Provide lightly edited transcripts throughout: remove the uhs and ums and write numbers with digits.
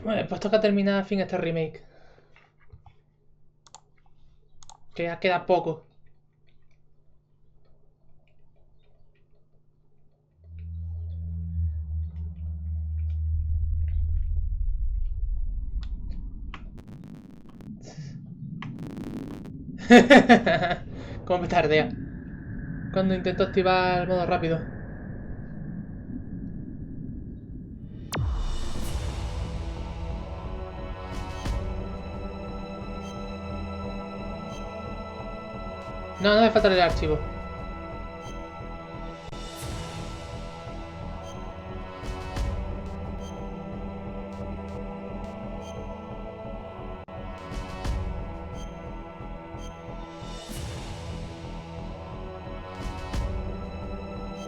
Bueno, pues toca terminar al fin este remake. Que ya queda poco. Cómo me tardea cuando intento activar el modo rápido. No, no me falta el archivo.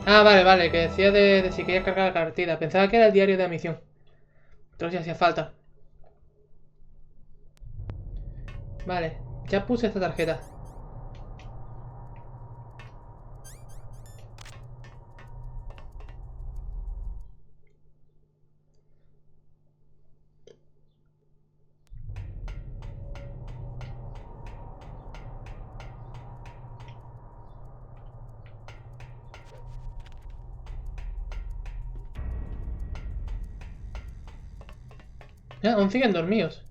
Ah, vale, vale, que decía de si quería cargar la partida. Pensaba que era el diario de la misión. Entonces ya hacía falta. Vale, ya puse esta tarjeta. Ah, aún siguen dormidos.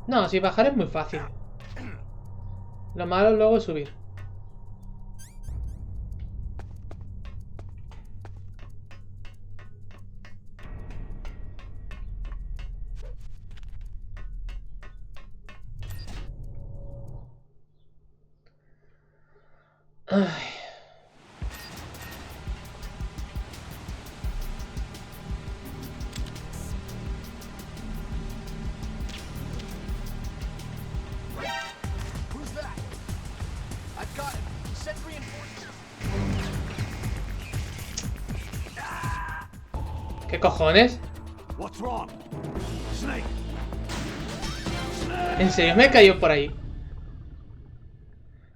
No, si bajar es muy fácil. Lo malo luego es subir. Ay. ¿Qué cojones? ¿En serio me he caído por ahí? ¿En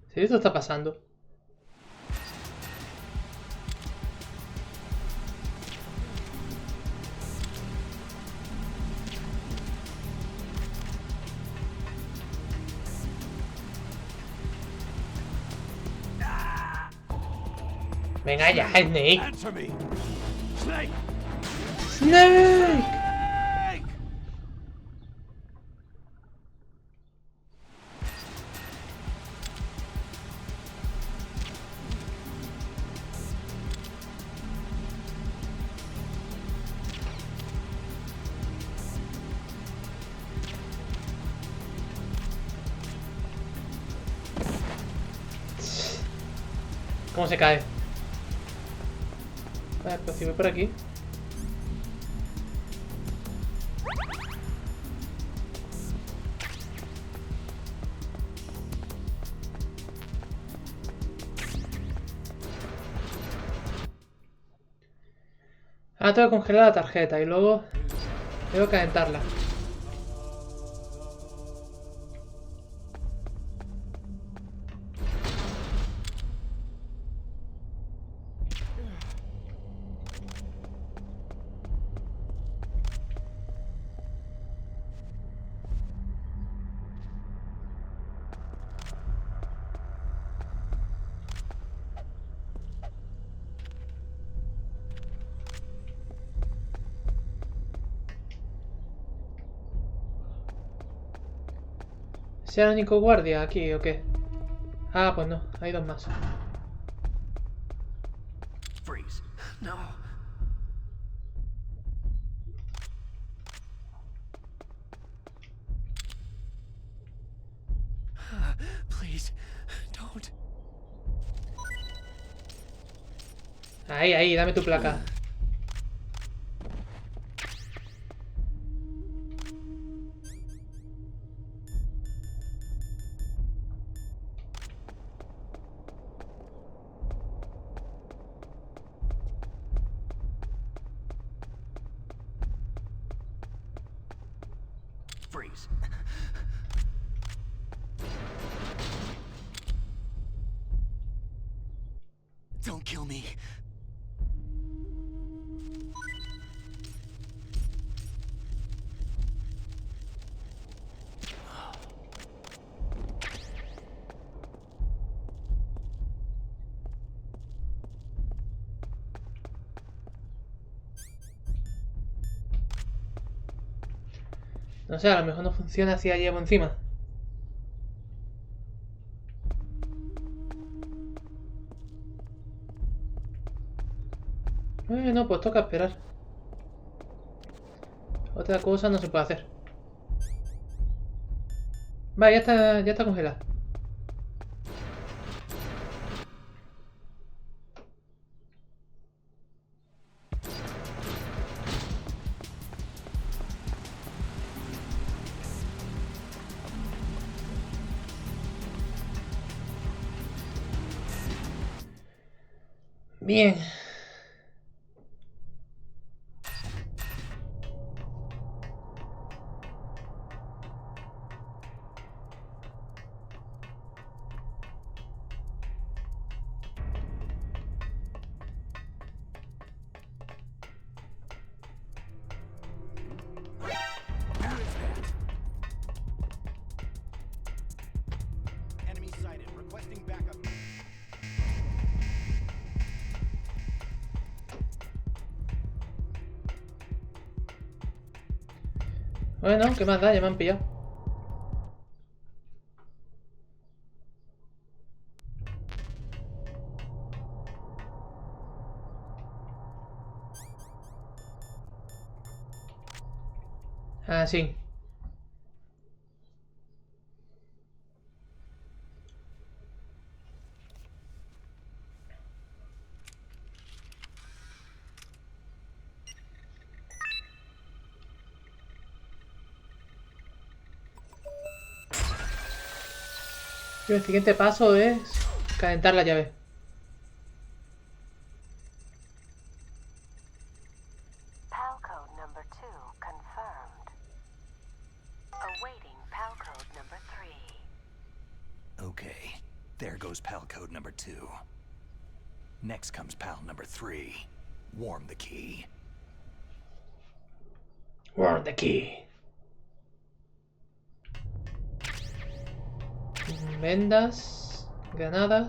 serio esto está pasando? Venga ya, Snake. Snake. ¿Cómo se cae? Vale, pues si voy por aquí. Ahora tengo que congelar la tarjeta y luego tengo que calentarla. ¿Sea el único guardia aquí o qué? Ah, pues no, hay dos más. Freeze. No. Please, don't. Ahí, dame tu placa. Freeze. kill me. No sé, a lo mejor no funciona si la llevo encima. No, pues toca esperar. Otra cosa no se puede hacer. Vale, ya está congelada. Bien. Enemy sighted. Requesting backup. Bueno, ¿qué más da? Ya me han pillado. Ah, sí. Y el siguiente paso es calentar la llave. PAL code number 2 confirmed. Awaiting PAL code number 3. Okay, there goes PAL code number 2. Next comes PAL number 3. Warm the key. Warm the key. Vendas, granadas.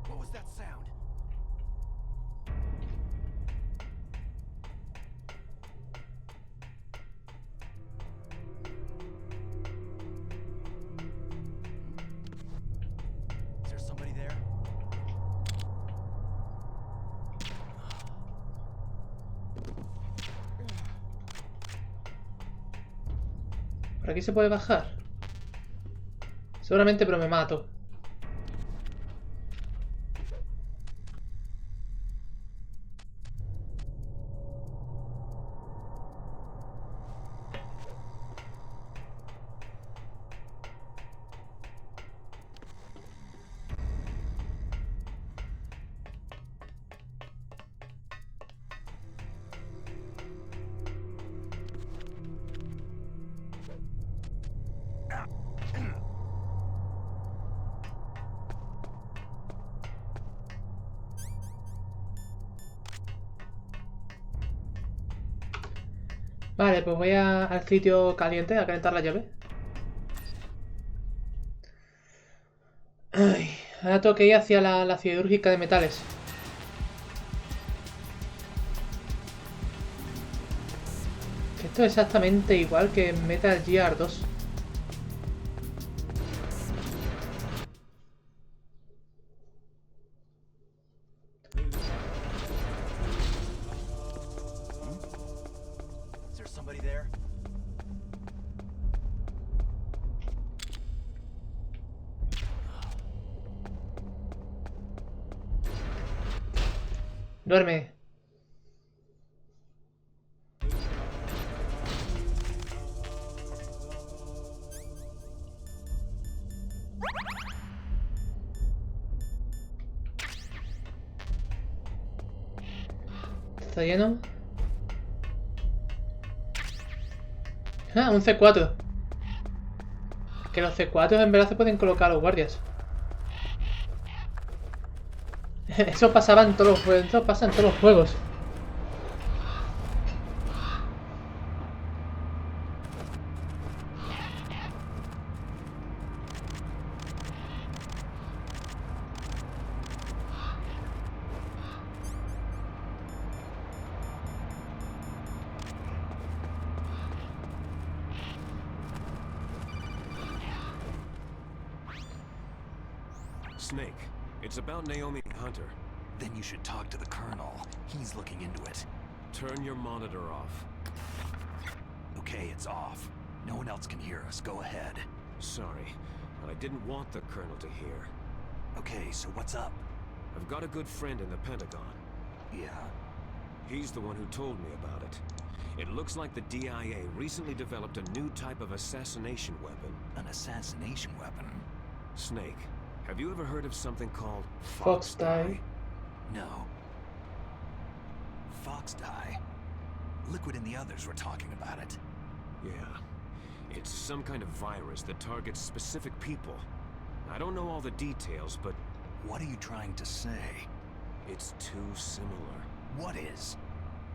What was that sound? Is there somebody there? ¿Por aquí se puede bajar? Seguramente, pero me mato. Vale, pues voy al sitio caliente a calentar la llave. Ay, ahora tengo que ir hacia la siderúrgica de metales. Esto es exactamente igual que en Metal Gear 2. Is there somebody there? Duerme. está lleno. Ah, un C4. Que los C4 en verdad se pueden colocar a los guardias. Eso pasaba en todos los juegos. Eso pasa en todos los juegos. Snake, it's about Naomi Hunter. Then you should talk to the Colonel. He's looking into it. Turn your monitor off. Okay, it's off. No one else can hear us. Go ahead. Sorry, but I didn't want the Colonel to hear. Okay, so what's up? I've got a good friend in the Pentagon. Yeah? He's the one who told me about it. It looks like the DIA recently developed a new type of assassination weapon. An assassination weapon? Snake, have you ever heard of something called FoxDie. No. FoxDie? Liquid and the others were talking about it. Yeah. It's some kind of virus that targets specific people. I don't know all the details, but What are you trying to say? it's too similar. What is?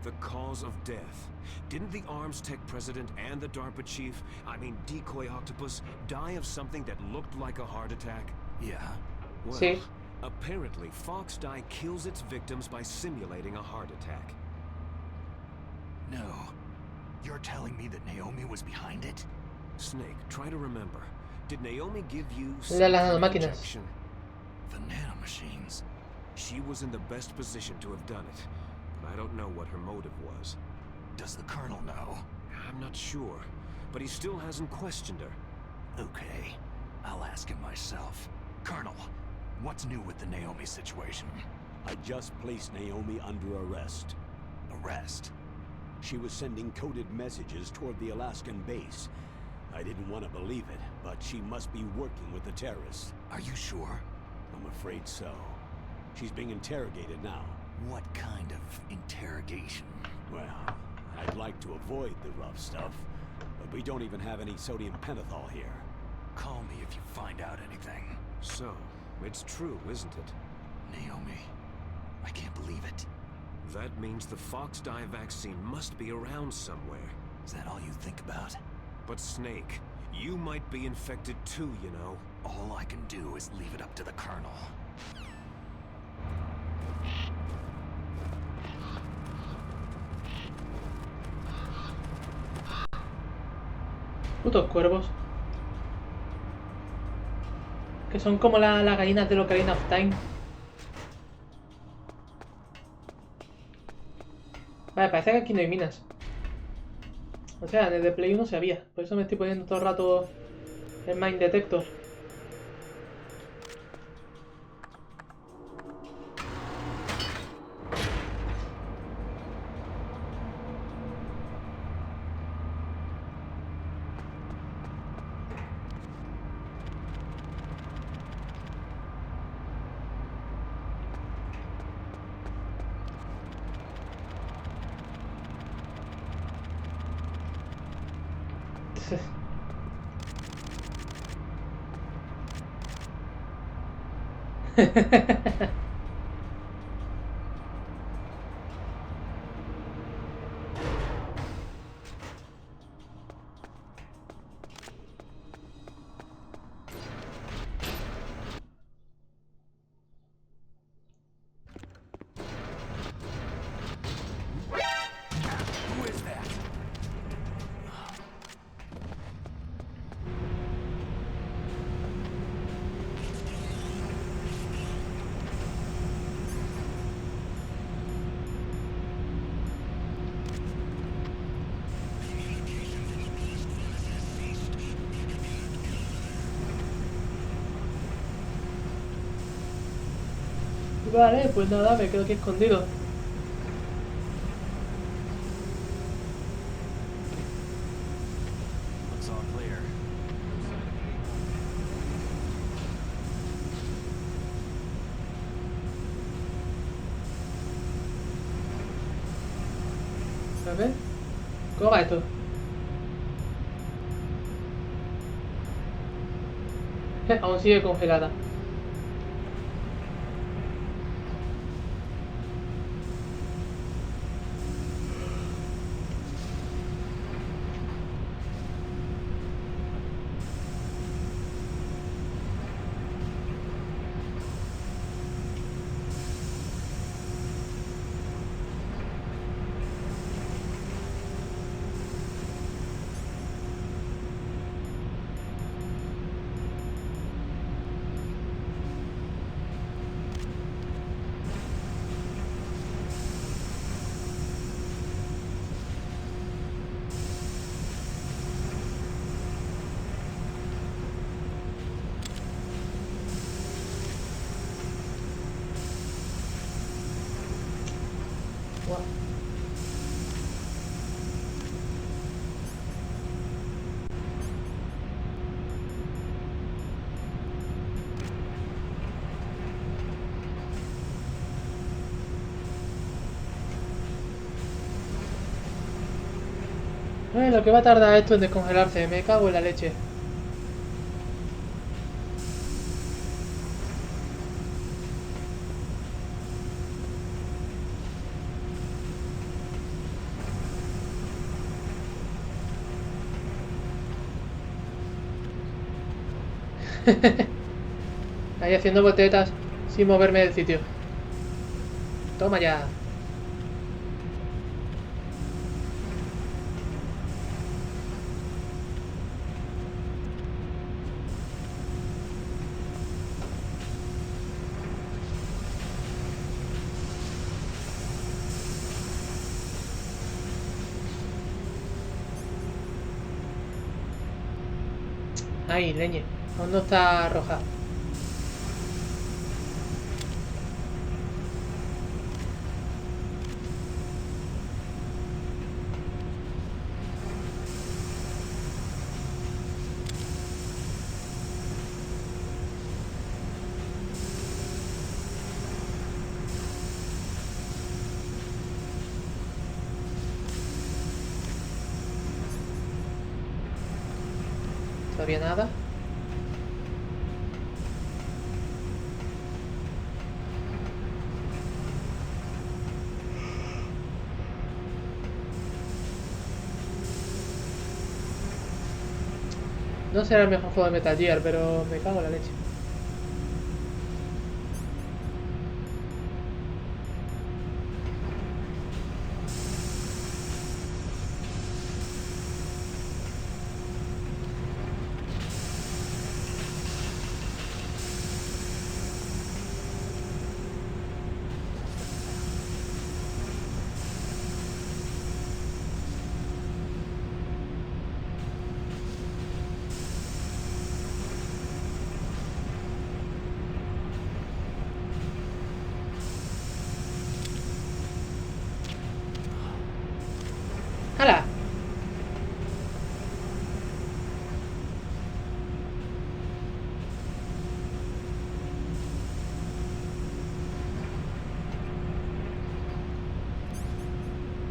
The cause of death. Didn't the Arms Tech president and the DARPA chief, I mean Decoy Octopus, die of something that looked like a heart attack? Yeah? Well, Sí. apparently FoxDie kills its victims by simulating a heart attack. No. You're telling me that Naomi was behind it? Snake, try to remember. Did Naomi give you La- some las kind of nanomáquinas. injection? The nanomachines. She was in the best position to have done it, but I don't know what her motive was. Does the Colonel know? I'm not sure, but he still hasn't questioned her. Okay. I'll ask him myself. Colonel, what's new with the Naomi situation? I just placed Naomi under arrest. Arrest? She was sending coded messages toward the Alaskan base. I didn't want to believe it, but she must be working with the terrorists. Are you sure? I'm afraid so. She's being interrogated now. What kind of interrogation? Well, I'd like to avoid the rough stuff, but we don't even have any sodium pentothal here. Call me if you find out anything. So, it's true, isn't it? Naomi, I can't believe it. That means the FoxDie vaccine must be around somewhere. Is that all you think about? But Snake, you might be infected too, you know. All I can do is leave it up to the Colonel. Putos cuervos. Que son como las gallinas de Ocarina of Time. Vale, parece que aquí no hay minas. O sea, desde Play 1 se había. Por eso me estoy poniendo todo el rato el Mind Detector. Who is that? Vale, pues nada, me quedo aquí escondido. Looks all clear. A ver. ¿Cómo va esto? Aún sigue congelada. Guau. Lo que va a tardar esto en descongelarse, me cago en la leche. Ahí haciendo volteretas sin moverme del sitio. Toma ya. Ay, leñe. Aún no está roja. Todavía nada. No será el mejor juego de Metal Gear, pero me cago en la leche. ¡Hala!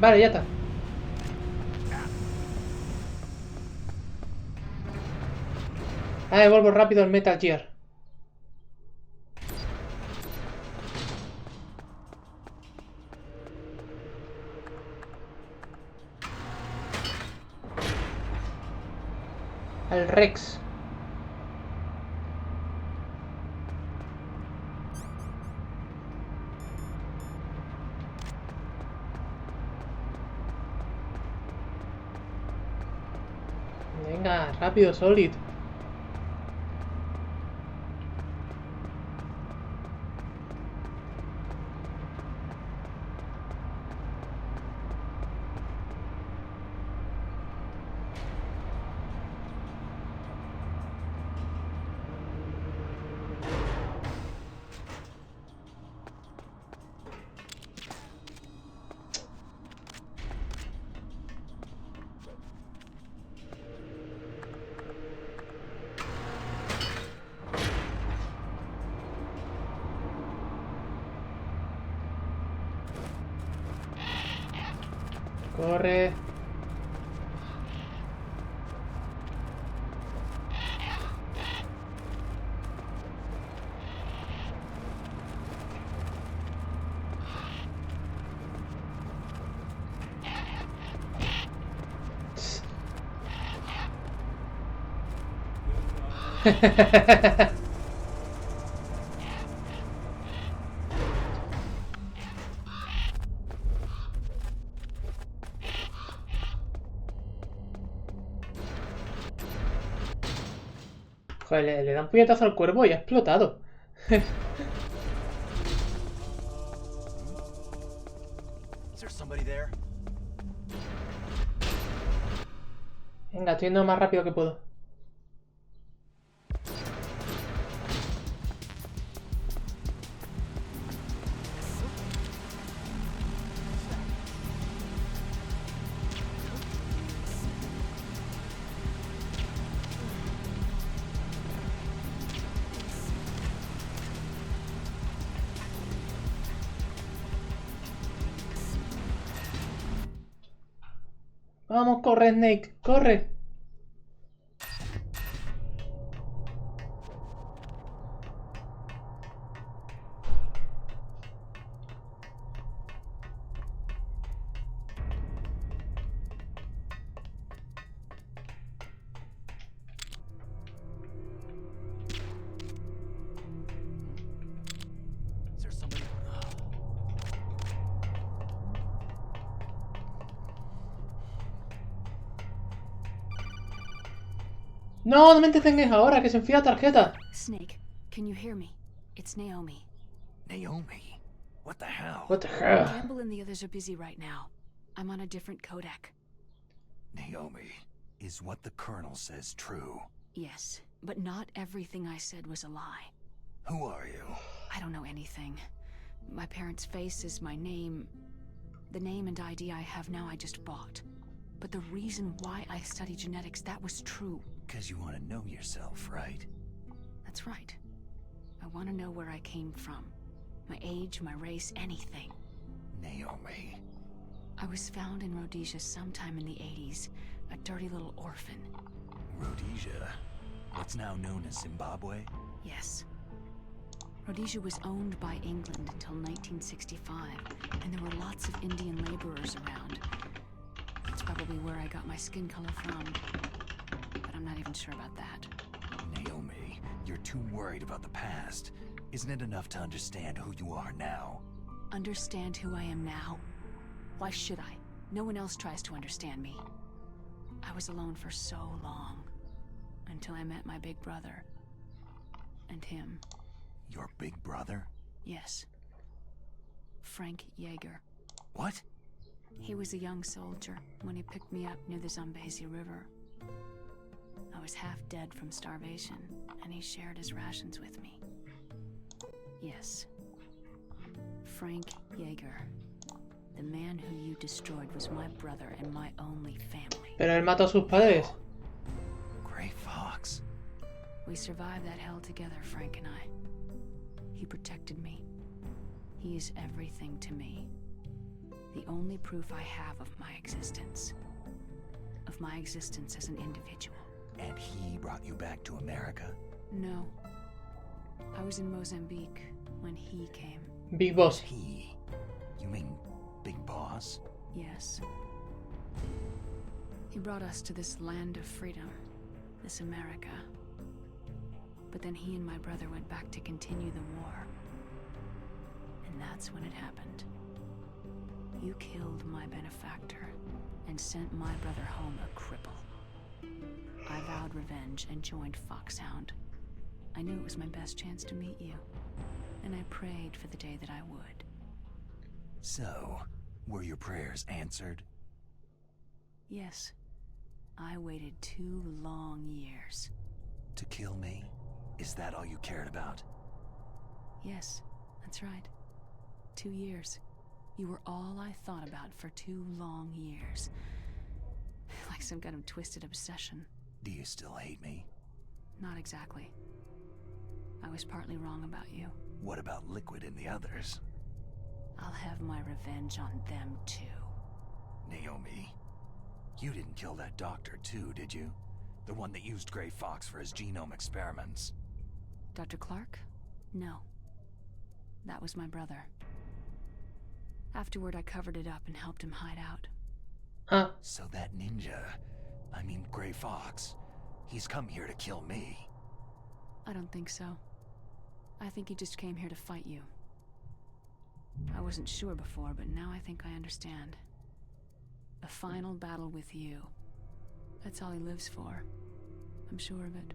Vale, ya está. Ahora devuelvo rápido al Metal Gear. Al Rex. Venga, rápido, Solid. Corre. Joder, le dan puñetazo al cuervo y ha explotado. Is there somebody there? Venga, estoy yendo más rápido que puedo. Vamos, corre, Snake, corre. Is there somebody? No, no me entretengáis ahora, que se enfía tarjeta. Snake, can you hear me? It's Naomi. Naomi? What the hell? What the hell? Campbell and the others are busy right now. I'm on a different codec. Naomi, is what the Colonel says true? Yes, but not everything I said was a lie. Who are you? I don't know anything. My parents' face is my name. The name and ID I have now I just bought. But the reason why I study genetics, that was true. Because you want to know yourself, right? That's right. I want to know where I came from. My age, my race, anything. Naomi. I was found in Rhodesia sometime in the 80s. A dirty little orphan. Rhodesia? What's now known as Zimbabwe? Yes. Rhodesia was owned by England until 1965, and there were lots of Indian laborers around. That's probably where I got my skin color from. But I'm not even sure about that. Naomi, you're too worried about the past. Isn't it enough to understand who you are now? Understand who I am now? Why should I? No one else tries to understand me. I was alone for so long. Until I met my big brother. And him. Your big brother? Yes. Frank Yeager. What? He was a young soldier when he picked me up near the Zambezi River. I was half dead from starvation, and he shared his rations with me. Yes. Frank Yeager. The man who you destroyed was my brother and my only family. Pero él mató a sus padres. Gray Fox. We survived that hell together, Frank and I. He protected me. He is everything to me. The only proof I have of my existence. Of my existence as an individual. And he brought you back to America? No. I was in Mozambique when he came. Big Boss. He? You mean Big Boss? Yes. He brought us to this land of freedom. This America. But then he and my brother went back to continue the war. And that's when it happened. You killed my benefactor and sent my brother home a cripple. I vowed revenge and joined Foxhound. I knew it was my best chance to meet you, and I prayed for the day that I would. So, were your prayers answered? Yes. I waited 2 long years. To kill me? Is that all you cared about? Yes, that's right. 2 years. You were all I thought about for 2 long years. Like some kind of twisted obsession. Do you still hate me? Not exactly. I was partly wrong about you. What about Liquid and the others? I'll have my revenge on them too. Naomi, you didn't kill that doctor too, did you? The one that used Grey Fox for his genome experiments. Dr. Clark? No. That was my brother. Afterward, I covered it up and helped him hide out. Huh. So that ninja, I mean Grey Fox, he's come here to kill me. I don't think so. I think he just came here to fight you. I wasn't sure before, but now I think I understand. A final battle with you. That's all he lives for. I'm sure of it.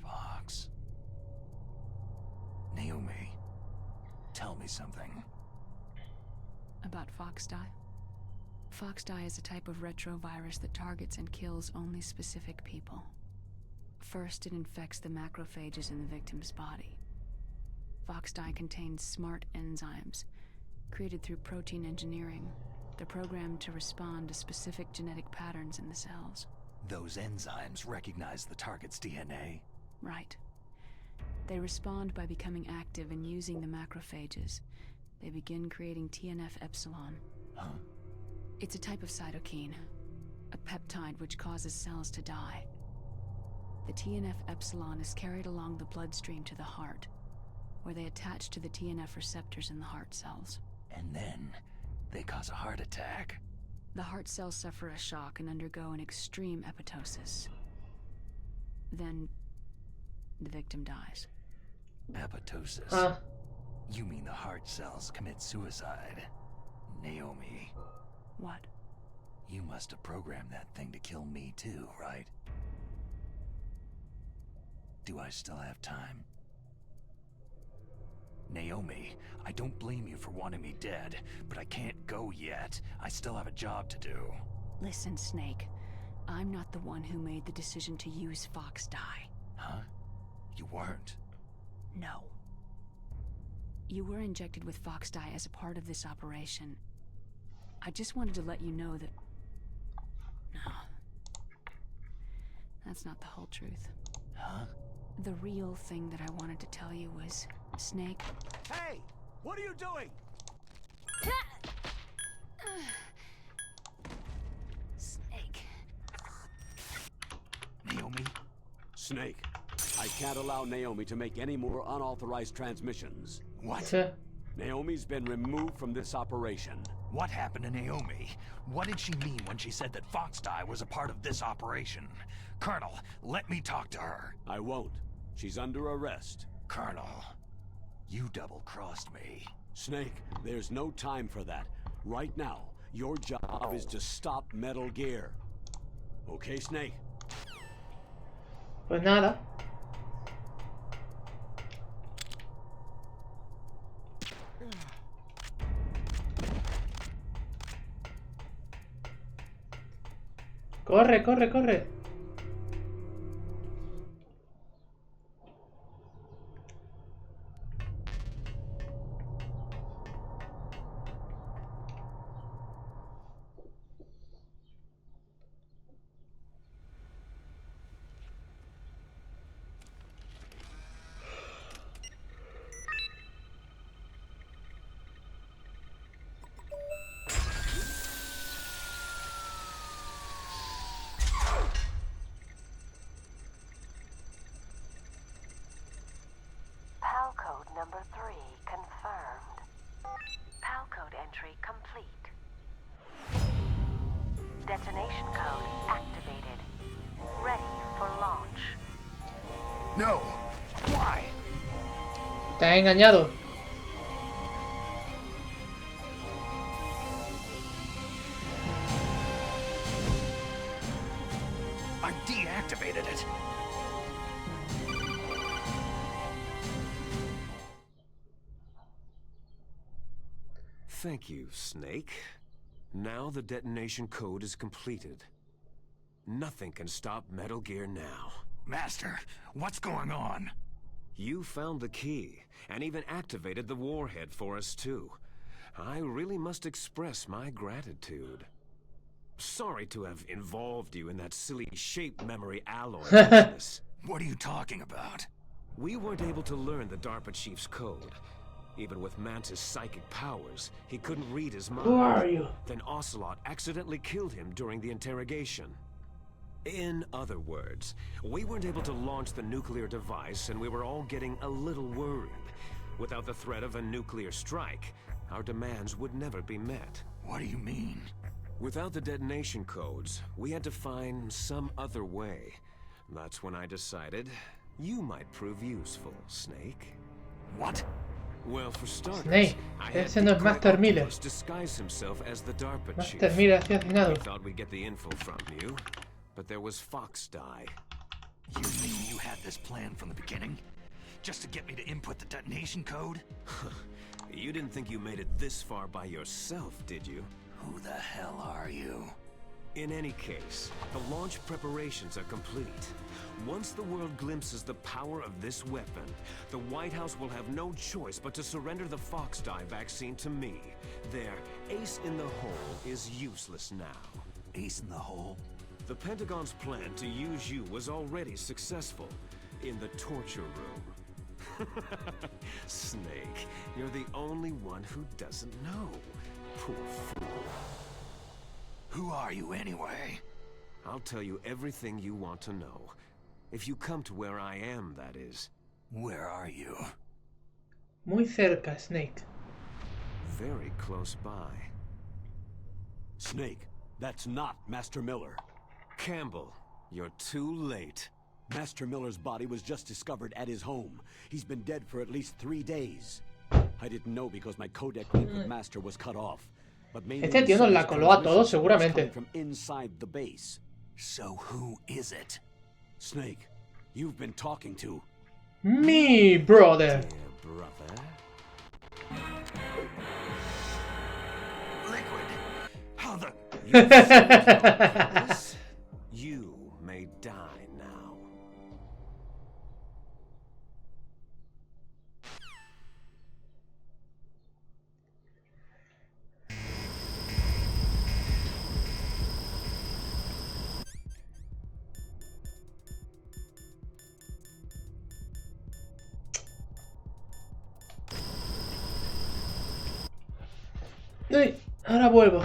Fox. Naomi, tell me something. About FoxDie? FoxDie is a type of retrovirus that targets and kills only specific people. First, it infects the macrophages in the victim's body. FoxDie contains smart enzymes, created through protein engineering. They're programmed to respond to specific genetic patterns in the cells. Those enzymes recognize the target's DNA? Right. They respond by becoming active and using the macrophages. They begin creating TNF-epsilon. Huh? It's a type of cytokine, a peptide which causes cells to die. The TNF-epsilon is carried along the bloodstream to the heart, where they attach to the TNF receptors in the heart cells. And then they cause a heart attack. The heart cells suffer a shock and undergo an extreme apoptosis. Then the victim dies. Apoptosis? Huh. You mean the heart cells commit suicide? Naomi, What? you must have programmed that thing to kill me too, right? Do I still have time? Naomi, I don't blame you for wanting me dead, but I can't go yet. I still have a job to do. Listen, Snake. I'm not the one who made the decision to use FoxDie. Huh? You weren't. No. You were injected with FoxDie as a part of this operation. I just wanted to let you know that... No. That's not the whole truth. Huh? The real thing that I wanted to tell you was... Snake... Hey! What are you doing? Snake... Naomi? Snake, I can't allow Naomi to make any more unauthorized transmissions. What? Huh. Naomi's been removed from this operation. What happened to Naomi? What did she mean when she said that FoxDie was a part of this operation? Colonel, let me talk to her. I won't. She's under arrest. Colonel, you double-crossed me. Snake, there's no time for that. Right now, your job is to stop Metal Gear. Okay, Snake? Pues nada. Corre, corre, corre. PAL code number 3 confirmed. PAL code entry complete. Detonation code activated. Ready for launch. No! Why? Te ha engañado. I deactivated it. Thank you, Snake. Now the detonation code is completed. Nothing can stop Metal Gear now. Master, what's going on? You found the key, and even activated the warhead for us too. I really must express my gratitude. Sorry to have involved you in that silly shape memory alloy business. What are you talking about? We weren't able to learn the DARPA chief's code. Even with Mantis' psychic powers, he couldn't read his mind. Who are you? Then Ocelot accidentally killed him during the interrogation. In other words, we weren't able to launch the nuclear device, and we were all getting a little worried. Without the threat of a nuclear strike, our demands would never be met. What do you mean? Without the detonation codes, we had to find some other way. That's when I decided you might prove useful, Snake. What? Well, for starters, Snake, I had ese no es Decoy Master Miller. Octopus disguise himself as the DARPA chief. Master Miller así We asignado. thought we'd get the info from you, but there was FoxDie. You mean you had this plan from the beginning? Just to get me to input the detonation code? You didn't think you made it this far by yourself, did you? Who the hell are you? In any case, the launch preparations are complete. Once the world glimpses the power of this weapon, the White House will have no choice but to surrender the FoxDie vaccine to me. Their ace in the hole is useless now. Ace in the hole? The Pentagon's plan to use you was already successful in the torture room. Snake, you're the only one who doesn't know. Poor fool. Who are you anyway? I'll tell you everything you want to know. If you come to where I am, that is. Where are you? Muy cerca, Snake. Very close by. Snake, that's not Master Miller. Campbell, you're too late. Master Miller's body was just discovered at his home. He's been dead for at least 3 days. I didn't know because my codec link with Master was cut off. But maybe Este tío nos la coló a todos, seguramente. from inside the base. So who is it? Snake, you've been talking to. Me, brother. Dear brother. Liquid! How the... Yes? You may die now. Uy, ahora vuelvo.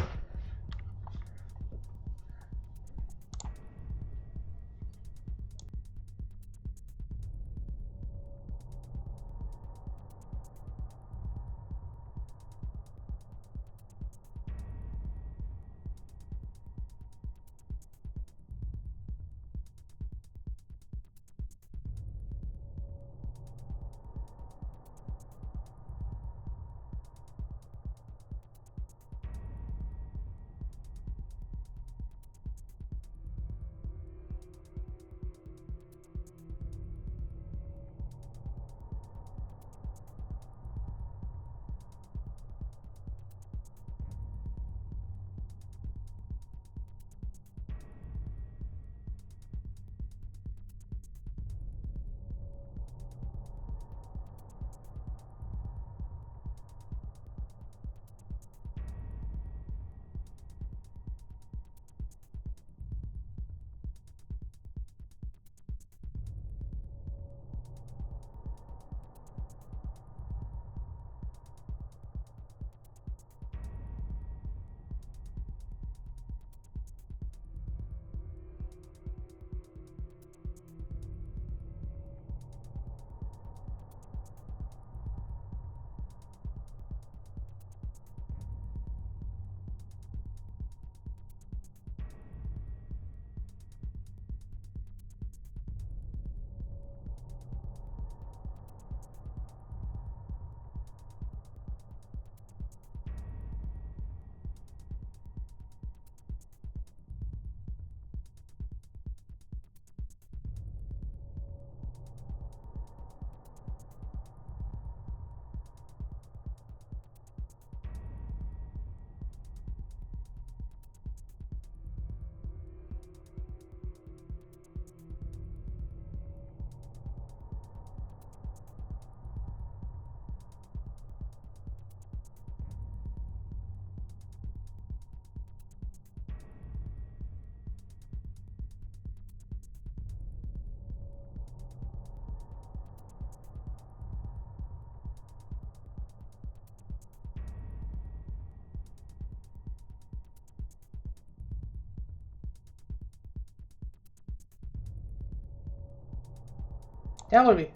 Ya volví.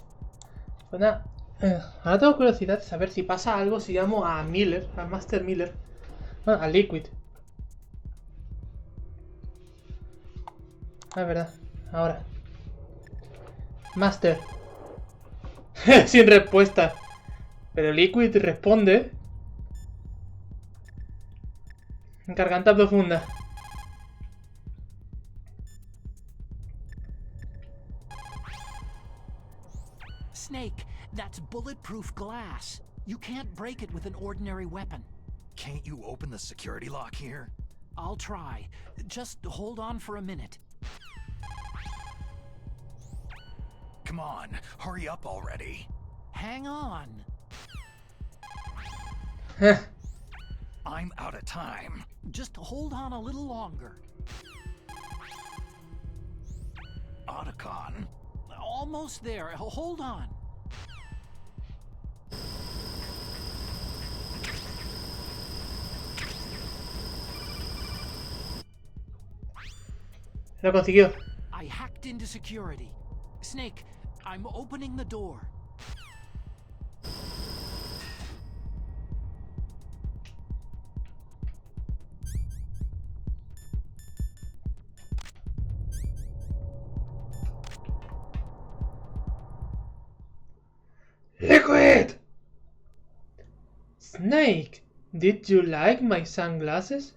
Pues nada. Ahora tengo curiosidad de saber si pasa algo si llamo a Miller, a Master Miller. Bueno, a Liquid. Ah, es verdad. Ahora. Master. Sin respuesta. Pero Liquid responde. Garganta profunda. Snake, that's bulletproof glass. You can't break it with an ordinary weapon. Can't you open the security lock here? I'll try. Just hold on for a minute. Come on, hurry up already. Hang on. I'm out of time. Just hold on a little longer. Otacon. Almost there. Hold on. Lo consiguió. I hacked into security. Snake, I'm opening the door. Liquid! Snake, did you like my sunglasses?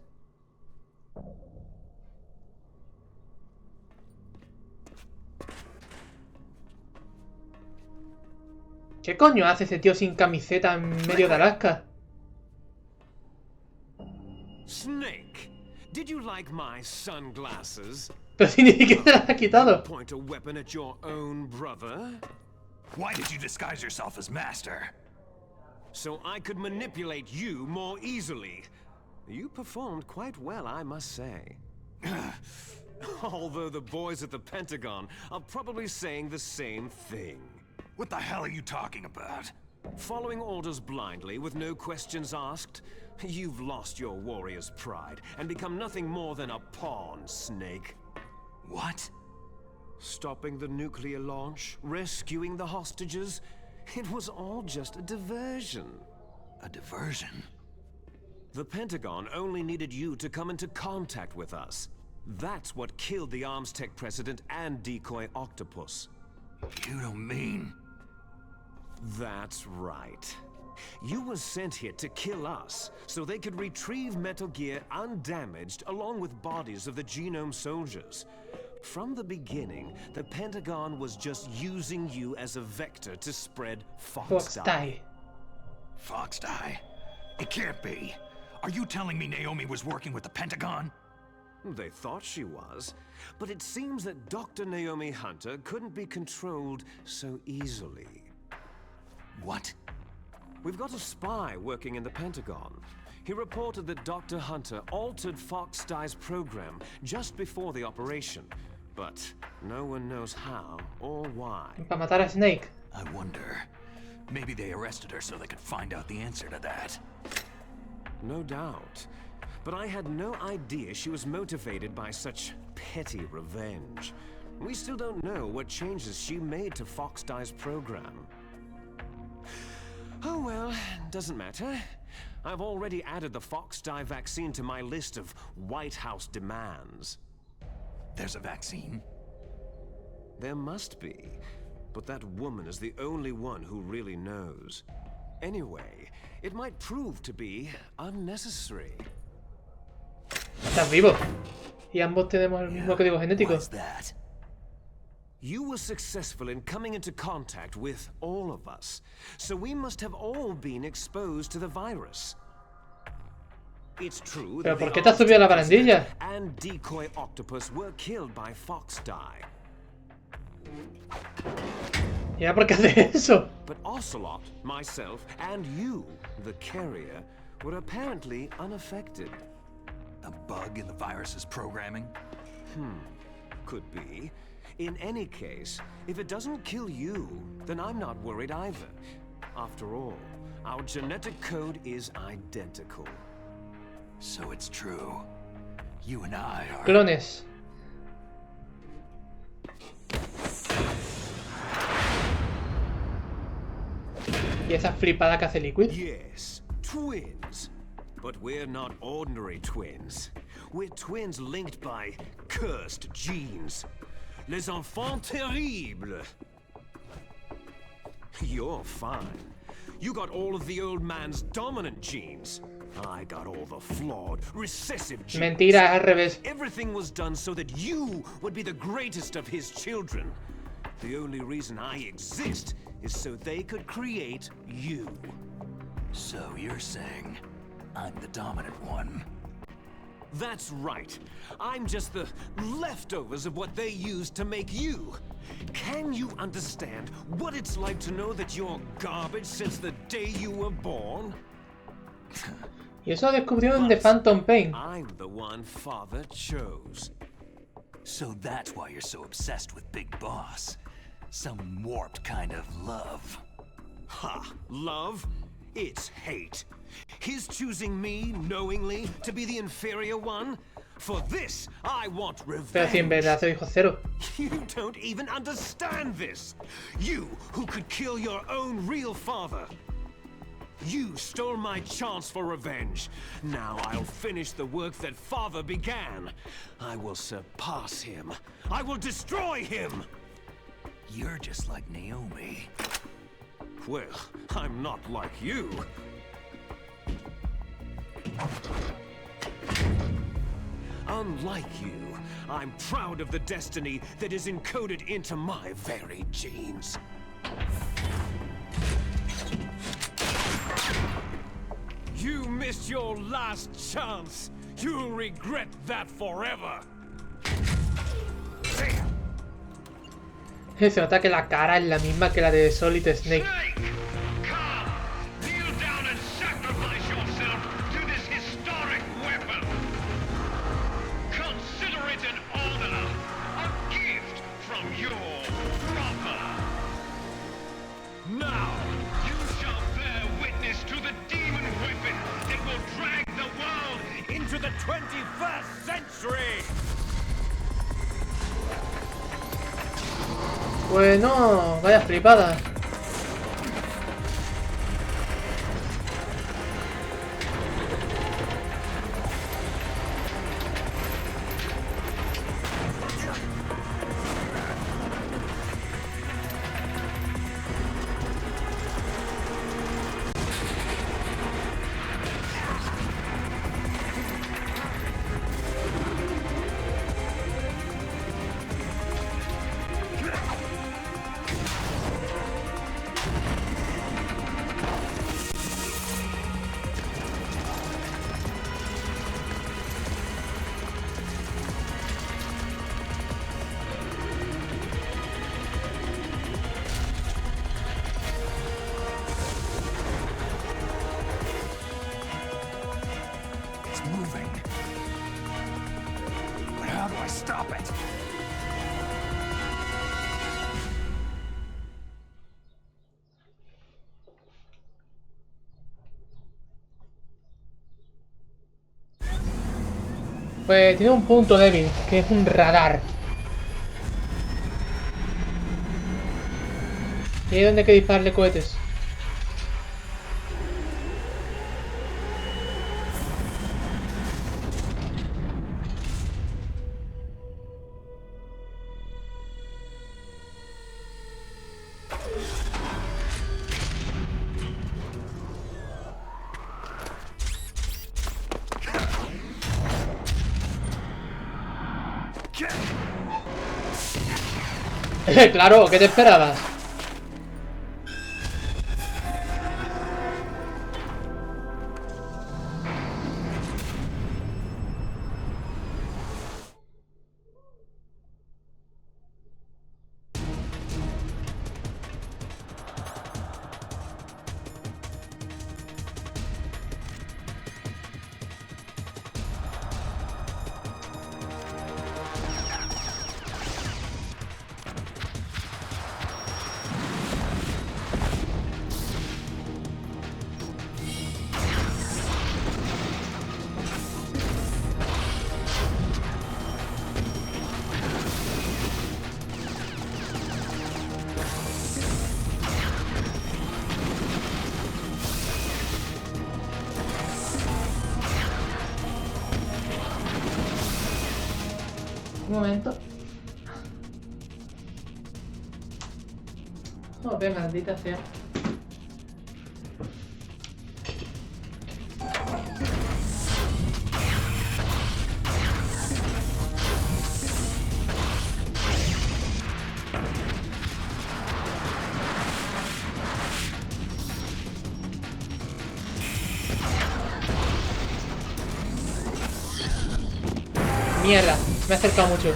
¿Qué coño hace ese tío sin camiseta en medio de Alaska? Snake, did you like my sunglasses? Pero si ni siquiera se las ha quitado. Point a weapon at your own brother? Why did you disguise yourself as Master? So I could manipulate you more easily. You performed quite well, I must say. Although the boys at the Pentagon are probably saying the same thing. What the hell are you talking about? Following orders blindly with no questions asked, you've lost your warrior's pride and become nothing more than a pawn, Snake. What? Stopping the nuclear launch, rescuing the hostages, it was all just a diversion. A diversion? The Pentagon only needed you to come into contact with us. That's what killed the Arms Tech president and decoy octopus. You don't mean... That's right. You were sent here to kill us, so they could retrieve Metal Gear undamaged along with bodies of the Genome soldiers. From the beginning, the Pentagon was just using you as a vector to spread FoxDie. FoxDie? It can't be. Are you telling me Naomi was working with the Pentagon? They thought she was, but it seems that Dr. Naomi Hunter couldn't be controlled so easily. What? We've got a spy working in the Pentagon. He reported that Dr. Hunter altered FoxDie's program just before the operation, but no one knows how or why. Para matar a Snake. I wonder. Maybe they arrested her so they could find out the answer to that. No doubt. But I had no idea she was motivated by such petty revenge. We still don't know what changes she made to FoxDie's program. Oh well, doesn't matter. I've already added the FoxDie vaccine to my list of White House demands. There's a vaccine? There must be, but that woman is the only one who really knows. Anyway, it might prove to be unnecessary. Estás vivo. Y ambos tenemos el mismo código genético. What's that? You were successful in coming into contact with all of us, so we must have all been exposed to the virus. It's true ¿Pero that por the qué te has subido a la Arms barandilla? and decoy octopus were killed by FoxDie. ¿Y ahora por qué hace eso? But Ocelot, myself, and you, the carrier, were apparently unaffected. A bug in the virus's programming? Could be. In any case, if it doesn't kill you, then I'm not worried either. After all, our genetic code is identical. So it's true. You and I are... Clones. ¿Y esa flipada que hace Liquid? Yes, twins. But we're not ordinary twins. We're twins linked by cursed genes. Les enfants terribles. You're fine. You got all of the old man's dominant genes. I got all the flawed, recessive genes. Mentira, al revés. Everything was done so that you would be the greatest of his children. The only reason I exist is so they could create you. So you're saying I'm the dominant one? That's right. I'm just the leftovers of what they used to make you. Can you understand what it's like to know that you're garbage since the day you were born? Y eso descubrió en The Phantom Pain. I'm the one Father chose. So that's why you're so obsessed with Big Boss. Some warped kind of love. Ha! Love? It's hate. His choosing me knowingly to be the inferior one? For this, I want Pero si en verdad revenge. se dijo cero. You don't even understand this. You who could kill your own real father. You stole my chance for revenge. Now I'll finish the work that Father began. I will surpass him. I will destroy him. You're just like Naomi. Well, I'm not like you. Unlike you, I'm proud of the destiny that is encoded into my very genes. You missed your last chance. You'll regret that forever. Se nota que la cara es la misma que la de Solid Snake. Come! Kneel down and sacrifice yourself to this historic weapon! Consider it an honor, a gift from your brother! Now! You shall bear witness to the demon weapon that will drag the world Into the 21st century! Bueno, vaya flipada. It's moving. But how do I stop it? Pues tiene un punto débil, que es un radar. Y ahí es donde hay que dispararle cohetes. Claro, ¿qué te esperabas? momento. Oh, ve, maldita sea. Mierda, me he acercado mucho.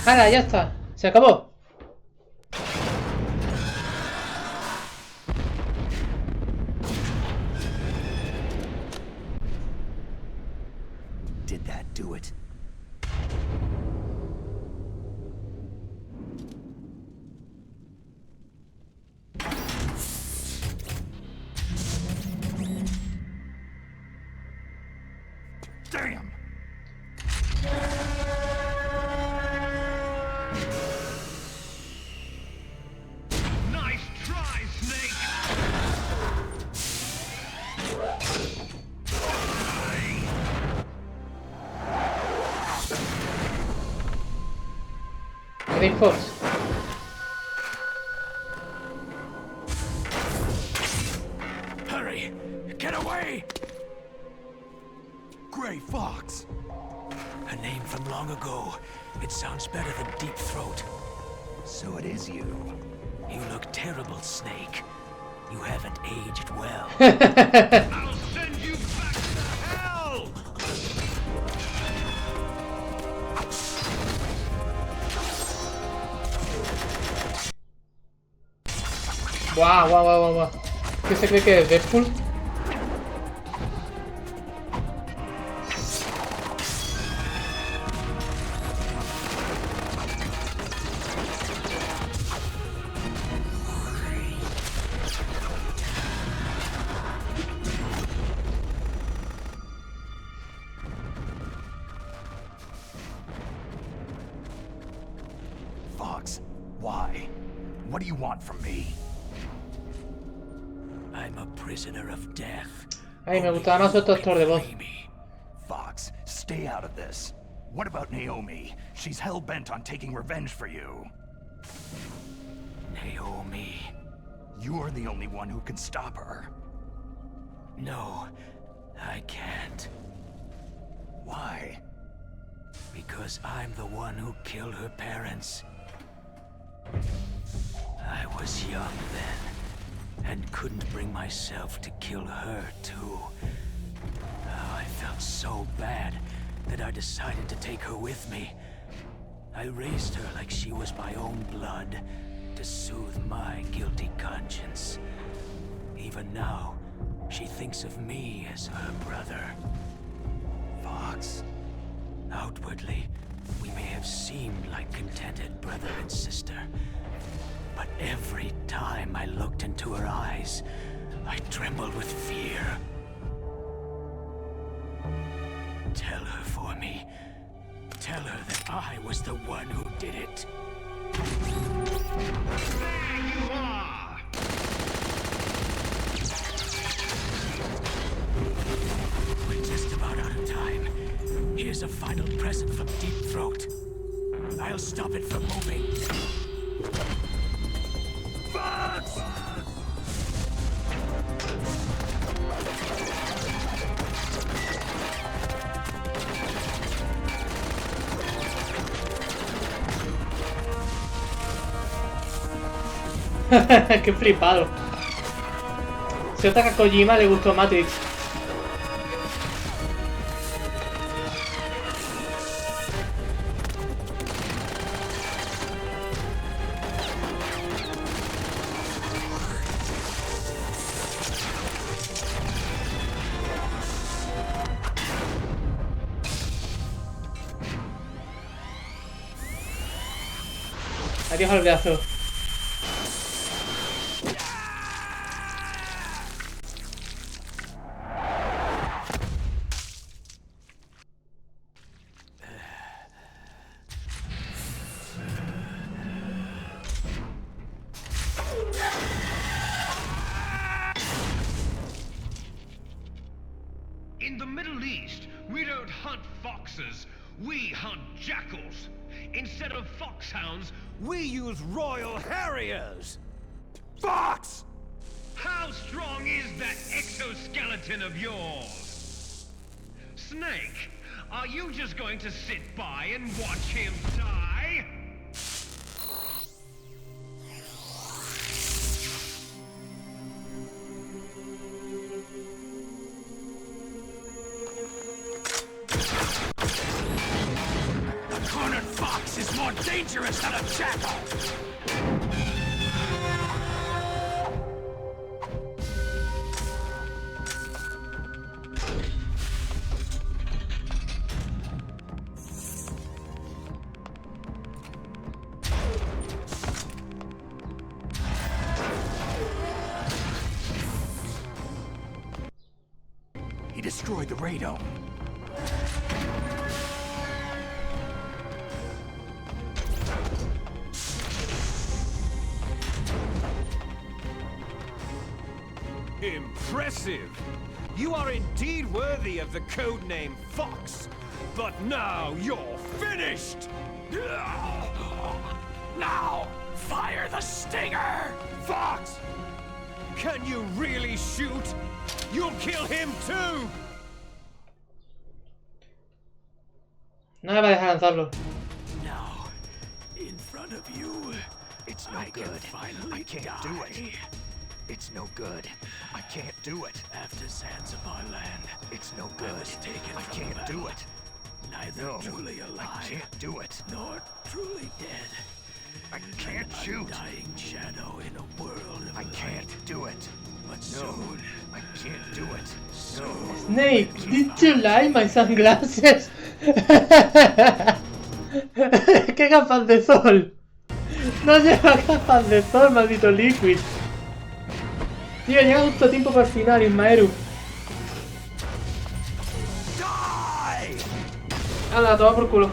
¡Hala, ya está! ¡Se acabó! Did that do it? Damn! Nice try, Snake! Green Force. Hurry! Get away! Gray Fox! A name from long ago. It sounds better than Deep Throat. So it is you. You look terrible, Snake. You haven't aged well. I'll send you back to hell! Guau, guau, guau, guau. ¿Qué se cree que es Deadpool? Fox, why? What do you want from me? I'm a prisoner of death. Ay, me gustaba más otro actor de voz. Fox, stay out of this. What about Naomi? She's hell-bent on taking revenge for you. Naomi. You're the only one who can stop her. No, I can't. Why? Because I'm the one who killed her parents. I was young then, and couldn't bring myself to kill her too. Oh, I felt so bad that I decided to take her with me. I raised her like she was my own blood, to soothe my guilty conscience. Even now, she thinks of me as her brother. Fox. Outwardly, we may have seemed like contented brother and sister. But every time I looked into her eyes, I trembled with fear. Tell her for me. Tell her that I was the one who did it. There you are! We're just about out of time. Here's a final present from Deep Throat. I'll stop it from moving. Fox! Qué flipado. Se nota que a Kojima le gustó Matrix. Adiós al brazo. In the Middle East, we don't hunt foxes, we hunt jackals. Instead of foxhounds, We use Royal Harriers! Fox! how strong is that exoskeleton of yours? Snake, are you just going to sit by and watch him die? A cornered fox is more dangerous than a jackal! He destroyed the radome. Impressive! You are indeed worthy of the codename Fox, but now you're finished! Now, fire the stinger! Fox! Can you really shoot? You'll kill him too! No me va a dejar lanzarlo. Now, in front of you, It's no I can good. finally I can't die. do it. It's no good. I can't do it. After Zanzibar land, It's no I good. was taken I from can't battle. do it. Neither No, truly I alive, can't do it. nor truly dead. I can't An shoot. undying shadow in a world of I light. can't do it. But No, soon, I can't do it. No. Snake, did you like my sunglasses? ¡Qué gafas de sol! No lleva gafas de sol, maldito Liquid. Tío, llega justo a tiempo para el final, Ismaeru. Hala, toma por culo.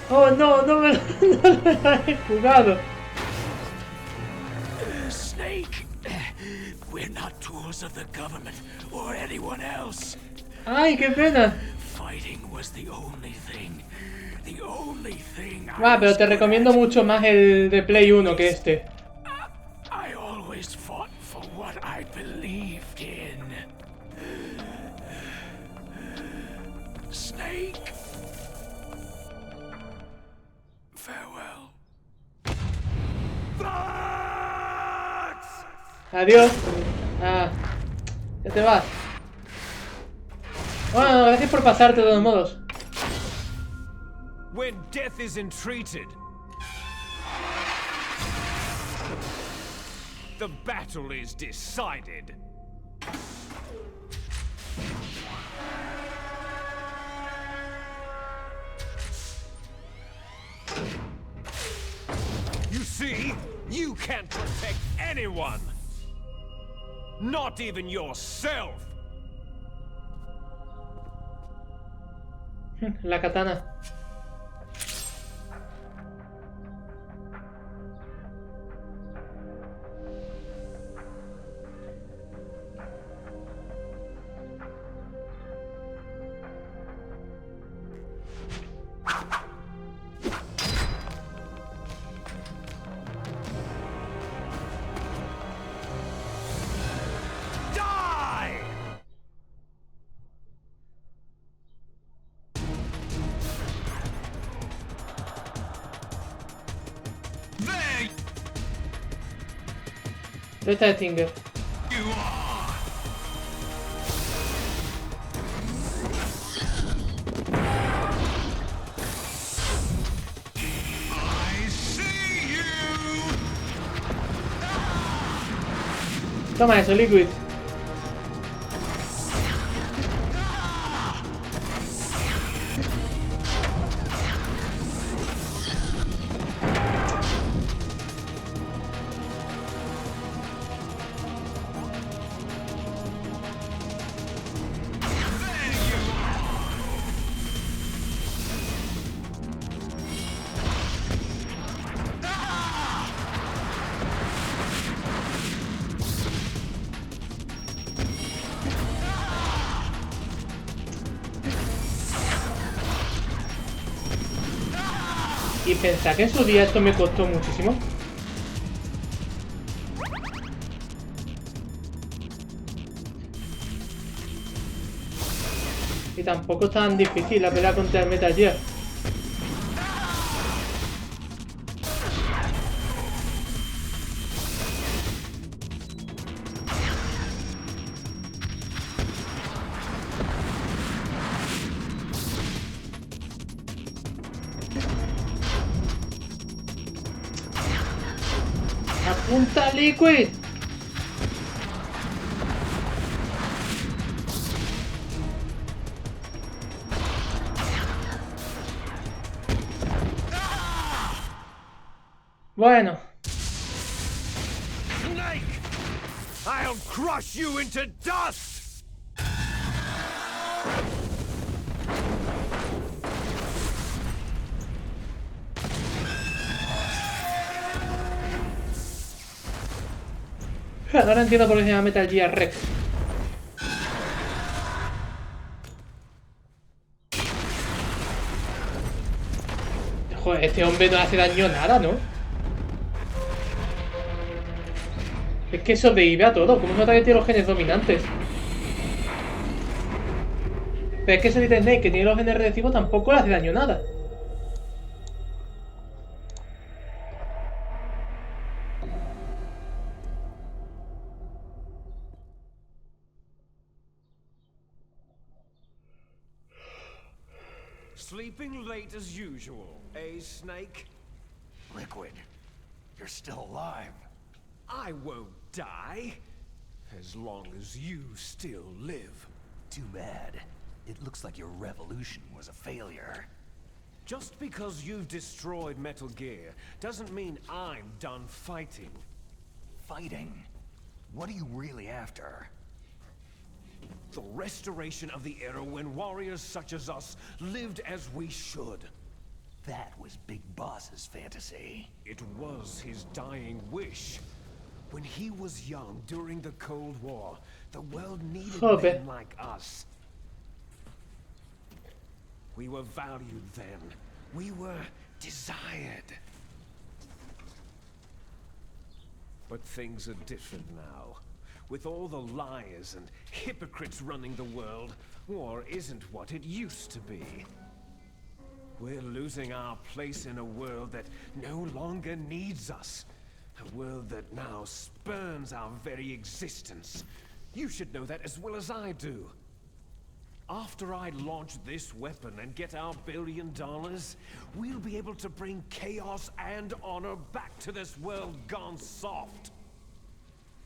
Oh no, no me lo he jugado. Snake, we're not tools of the government or anyone else. Ay, qué pena. Fighting was the only thing Va, pero te recomiendo mucho más el de Play 1 que este. I always fought for what I believed in. Snake. Farewell. Adiós. Ah, ya te vas. Bueno, gracias por pasarte de todos modos. When death is entreated, the battle is decided. You see, you can't protect anyone. Not even yourself. La katana. ¿Dónde está Stinger? Toma eso, Liquid. Y pensar que en su día esto me costó muchísimo. Y tampoco es tan difícil la pelea contra el Metal Gear. ¡Apunta, Liquid! Bueno. Snake! I'll crush you into dust! Ahora entiendo por qué se llama Metal Gear Rex. Joder, este hombre no hace daño a nada, ¿no? Es que sobrevive a todo. ¿Cómo se nota que tiene los genes dominantes? Pero es que Solid Snake, que tiene los genes recesivos, tampoco le hace daño a nada. Sleeping late as usual, eh, Snake? Liquid, you're still alive. I won't die, as long as you still live. Too bad. It looks like your revolution was a failure. Just because you've destroyed Metal Gear doesn't mean I'm done fighting. Fighting? What are you really after? The restoration of the era when warriors such as us lived as we should. That was Big Boss's fantasy. It was his dying wish. When he was young during the Cold War, the world needed men like us. We were valued then. We were desired. But things are different now. With all the liars and hypocrites running the world, war isn't what it used to be. We're losing our place in a world that no longer needs us. A world that now spurns our very existence. You should know that as well as I do. After I launch this weapon and get our $1 billion, we'll be able to bring chaos and honor back to this world gone soft.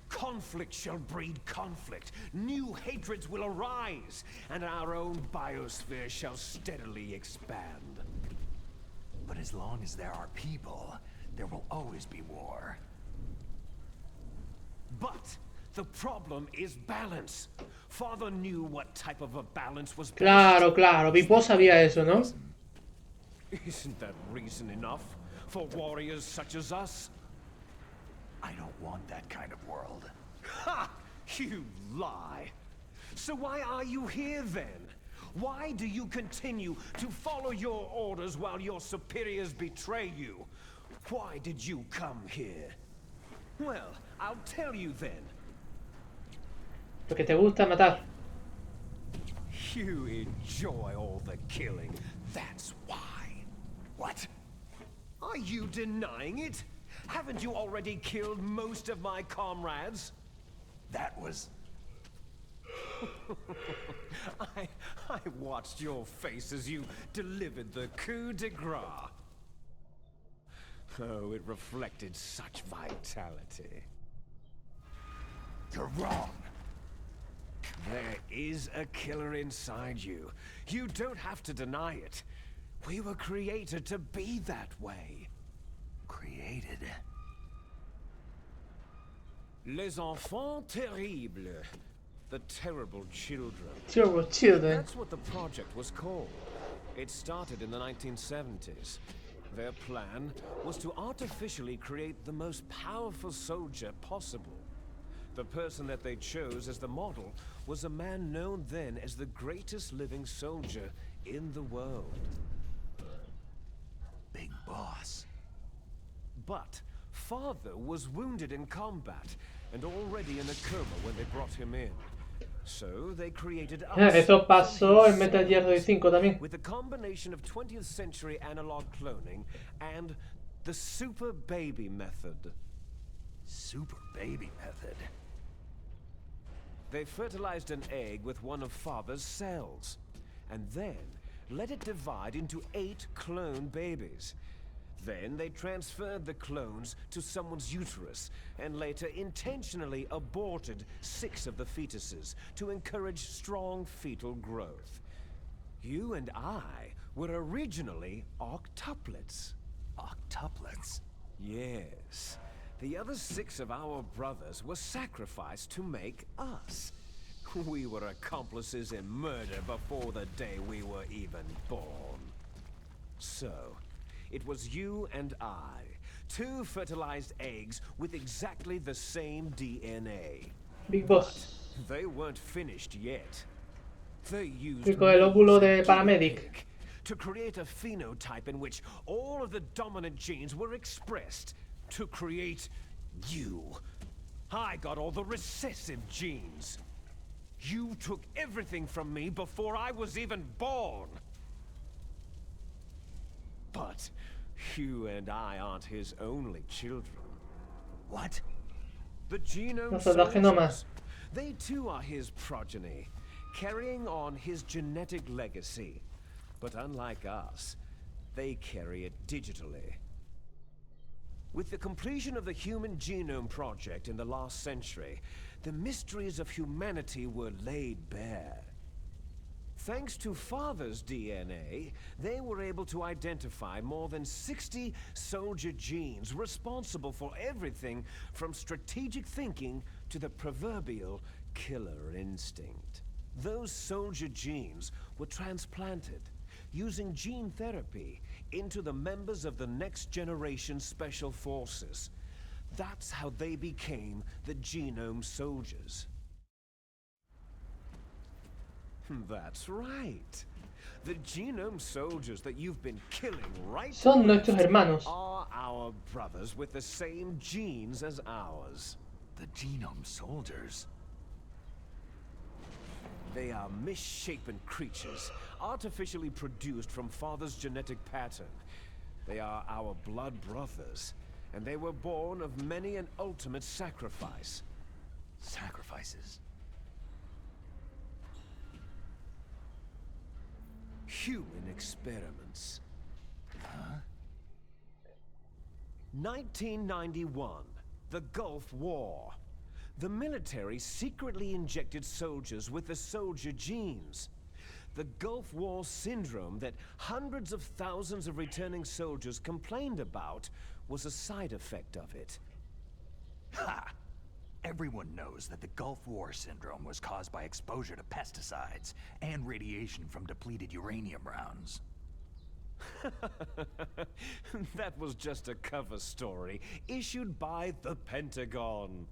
Conflict shall breed conflict, new hatreds will arise, and our own biosphere shall steadily expand. But as long as there are people, there will always be war. But the problem is balance. Father knew what type of a balance was best. Claro, claro. Pipo sabía eso, ¿no? Isn't that reason enough for warriors such as us? I don't want that kind of world. Ha! You lie. So why are you here then? Why do you continue to follow your orders while your superiors betray you? Why did you come here? Well, I'll tell you then. Porque te gusta matar. You enjoy all the killing. That's why. What? Are you denying it? Haven't you already killed most of my comrades? That was... I watched your face as you delivered the coup de grace. Oh, it reflected such vitality. You're wrong. There is a killer inside you. You don't have to deny it. We were created to be that way. Created? Les enfants terribles. The terrible children. Terrible children. That's what the project was called. It started in the 1970s. Their plan was to artificially create the most powerful soldier possible. The person that they chose as the model was a man known then as the greatest living soldier in the world. Big Boss. boss. But Father was wounded in combat and already in a coma when they brought him in. So they created us. Eso pasó en Metal Gear Solid 5 también. With a combination of 20th century analog cloning and the super baby method. Super baby method. They fertilized an egg with one of Father's cells, and then let it divide into 8 clone babies. Then they transferred the clones to someone's uterus, and later intentionally aborted 6 of the fetuses to encourage strong fetal growth. You and I were originally octuplets. Octuplets? Yes. The other 6 of our brothers were sacrificed to make us. We were accomplices in murder before the day we were even born. So, it was you and I, 2 fertilized eggs with exactly the same DNA. Big Boss. They weren't finished yet. They used Y con el óvulo de me as a paramedic. pig to create a phenotype in which all of the dominant genes were expressed to create you. I got all the recessive genes. You took everything from me before I was even born. But you and I aren't his only children. What? The genome No se da genoma. soldiers. They too are his progeny, carrying on his genetic legacy. But unlike us, they carry it digitally. With the completion of the Human Genome Project in the last century, the mysteries of humanity were laid bare. Thanks to Father's DNA, they were able to identify more than 60 soldier genes responsible for everything from strategic thinking to the proverbial killer instinct. Those soldier genes were transplanted using gene therapy into the members of the next generation special forces. That's how they became the genome soldiers. That's right. The genome soldiers that you've been killing right Son left nuestros hermanos. are our brothers with the same genes as ours. The genome soldiers? They are misshapen creatures, artificially produced from Father's genetic pattern. They are our blood brothers, and they were born of many an ultimate sacrifice. Sacrifices? Human experiments. Huh? 1991, the Gulf War. The military secretly injected soldiers with the soldier genes. The Gulf War syndrome that hundreds of thousands of returning soldiers complained about was a side effect of it. Ha! Everyone knows that the Gulf War syndrome was caused by exposure to pesticides and radiation from depleted uranium rounds. That was just a cover story issued by the Pentagon.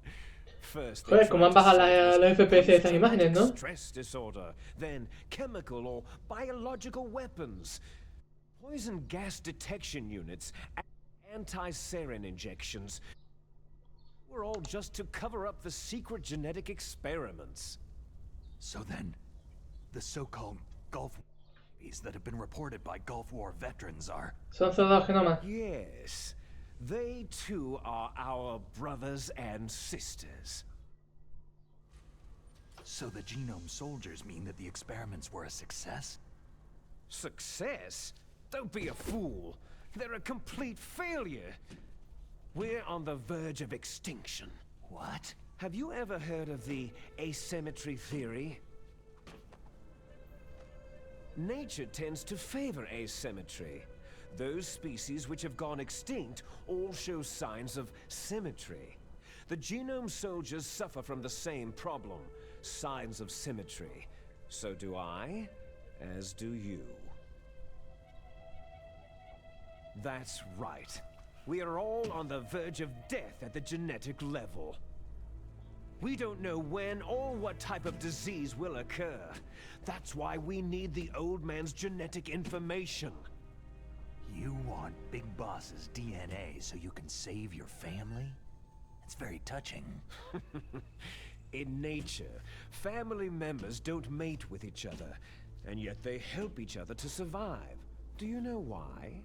First, Joder, cómo han bajado los FPS de estas imágenes, ¿no? Stress disorder, then chemical or biological weapons, poison gas detection units, and anti-sarin injections. Were all just to cover up the secret genetic experiments. So then, the so-called Gulf Wars that have been reported by Gulf War veterans are... Son soldados genomas. Yes, they too are our brothers and sisters. So the genome soldiers mean that the experiments were a success? Success? Don't be a fool. They're a complete failure. We're on the verge of extinction. What? Have you ever heard of the asymmetry theory? Nature tends to favor asymmetry. Those species which have gone extinct all show signs of symmetry. The genome soldiers suffer from the same problem, signs of symmetry. So do I, as do you. That's right. We are all on the verge of death at the genetic level. We don't know when or what type of disease will occur. That's why we need the old man's genetic information. You want Big Boss's DNA so you can save your family? It's very touching. In nature, family members don't mate with each other, and yet they help each other to survive. Do you know why?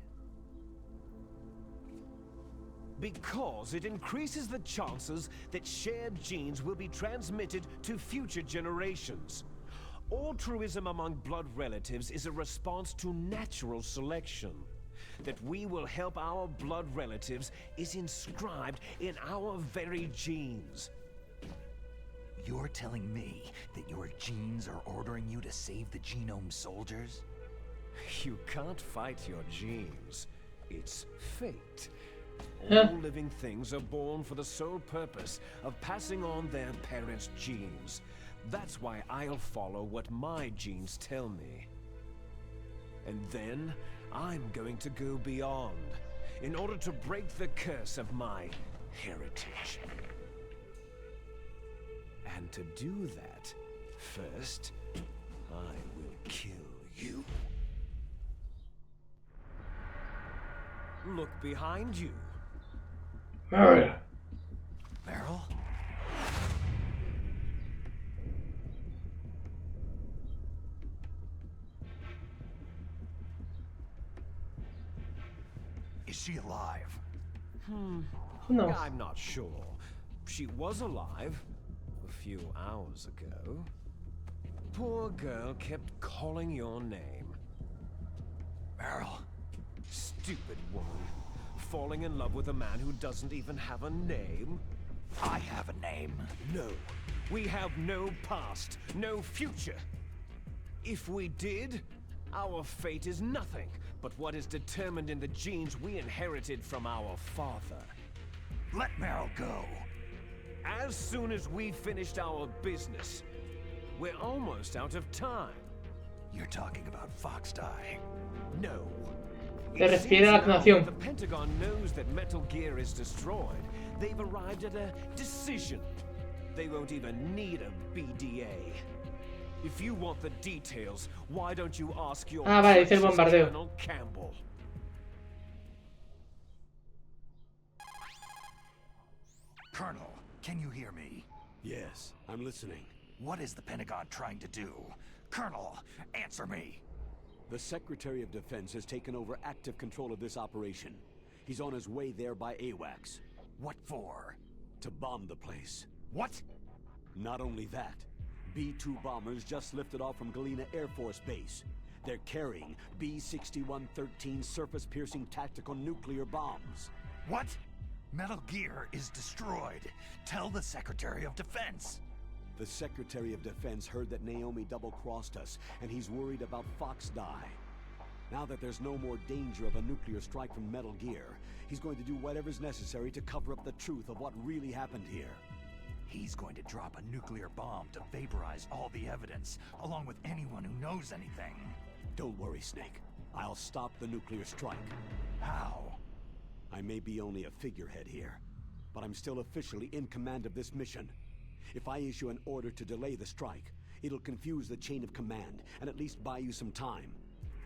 Because it increases the chances that shared genes will be transmitted to future generations. Altruism among blood relatives is a response to natural selection. That we will help our blood relatives is inscribed in our very genes. You're telling me that your genes are ordering you to save the genome soldiers? You can't fight your genes. It's fate. All living things are born for the sole purpose of passing on their parents' genes. That's why I'll follow what my genes tell me. And then, I'm going to go beyond, in order to break the curse of my heritage. And to do that, first, I will kill you. Look behind you. Meryl. Meryl? Is she alive? Who knows? I'm not sure. She was alive a few hours ago. Poor girl kept calling your name. Meryl? Stupid woman. Falling in love with a man who doesn't even have a name? I have a name. No. We have no past, no future. If we did, our fate is nothing but what is determined in the genes we inherited from our father. Let Meryl go. As soon as we finished our business, we're almost out of time. You're talking about FoxDie. No. Se refiere a la clonación. The Pentagon knows that Metal Gear is destroyed. They've arrived at a decision. They won't even need a BDA. If you want the details, why don't you ask your Vale, dice el precious bombardeo. Colonel Campbell? Colonel, can you hear me? Yes, I'm listening. What is the Pentagon trying to do? Colonel, answer me. The Secretary of Defense has taken over active control of this operation. He's on his way there by AWACS. What for? To bomb the place. What? Not only that, B-2 bombers just lifted off from Galena Air Force Base. They're carrying B-6113 surface-piercing tactical nuclear bombs. What? Metal Gear is destroyed. Tell the Secretary of Defense. The Secretary of Defense heard that Naomi double-crossed us, and he's worried about FoxDie. Now that there's no more danger of a nuclear strike from Metal Gear, he's going to do whatever's necessary to cover up the truth of what really happened here. He's going to drop a nuclear bomb to vaporize all the evidence, along with anyone who knows anything. Don't worry, Snake. I'll stop the nuclear strike. How? I may be only a figurehead here, but I'm still officially in command of this mission. If I issue an order to delay the strike, it'll confuse the chain of command and at least buy you some time.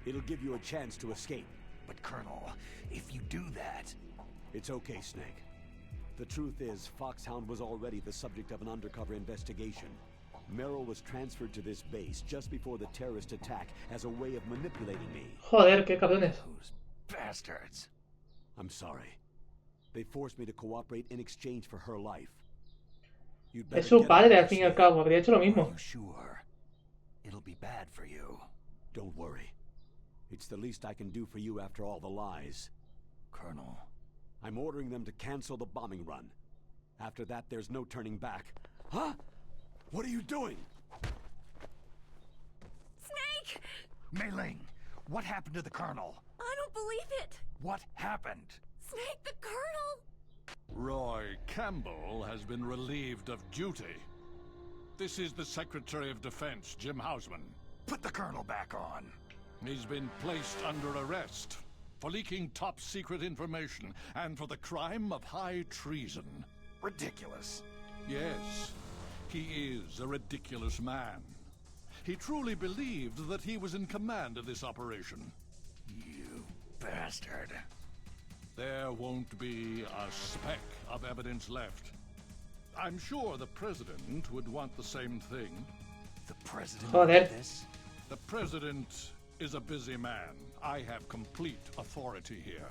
It'll give you a chance to escape. But Colonel, if you do that... It's okay, Snake. The truth is, Foxhound was already the subject of an undercover investigation. Meryl was transferred to this base just before the terrorist attack as a way of manipulating me. Joder, qué cabrones. Those bastards. I'm sorry. They forced me to cooperate in exchange for her life. You'd better Es su get padre, out al fin y of al cabo. Habría hecho lo Are mismo. you sure? It'll be bad for you. Don't worry. It's the least I can do for you after all the lies. Colonel. I'm ordering them to cancel the bombing run. After that, there's no turning back. Huh? What are you doing? Snake! Mei Ling, what happened to the Colonel? I don't believe it! What happened? Snake, the Colonel! Roy Campbell has been relieved of duty. This is the Secretary of Defense, Jim Hausman. Put the Colonel back on. He's been placed under arrest for leaking top-secret information and for the crime of high treason. Ridiculous. Yes, he is a ridiculous man. He truly believed that he was in command of this operation. You bastard. There won't be a speck of evidence left. I'm sure the President would want the same thing. The President Joder. did this? The President is a busy man. I have complete authority here.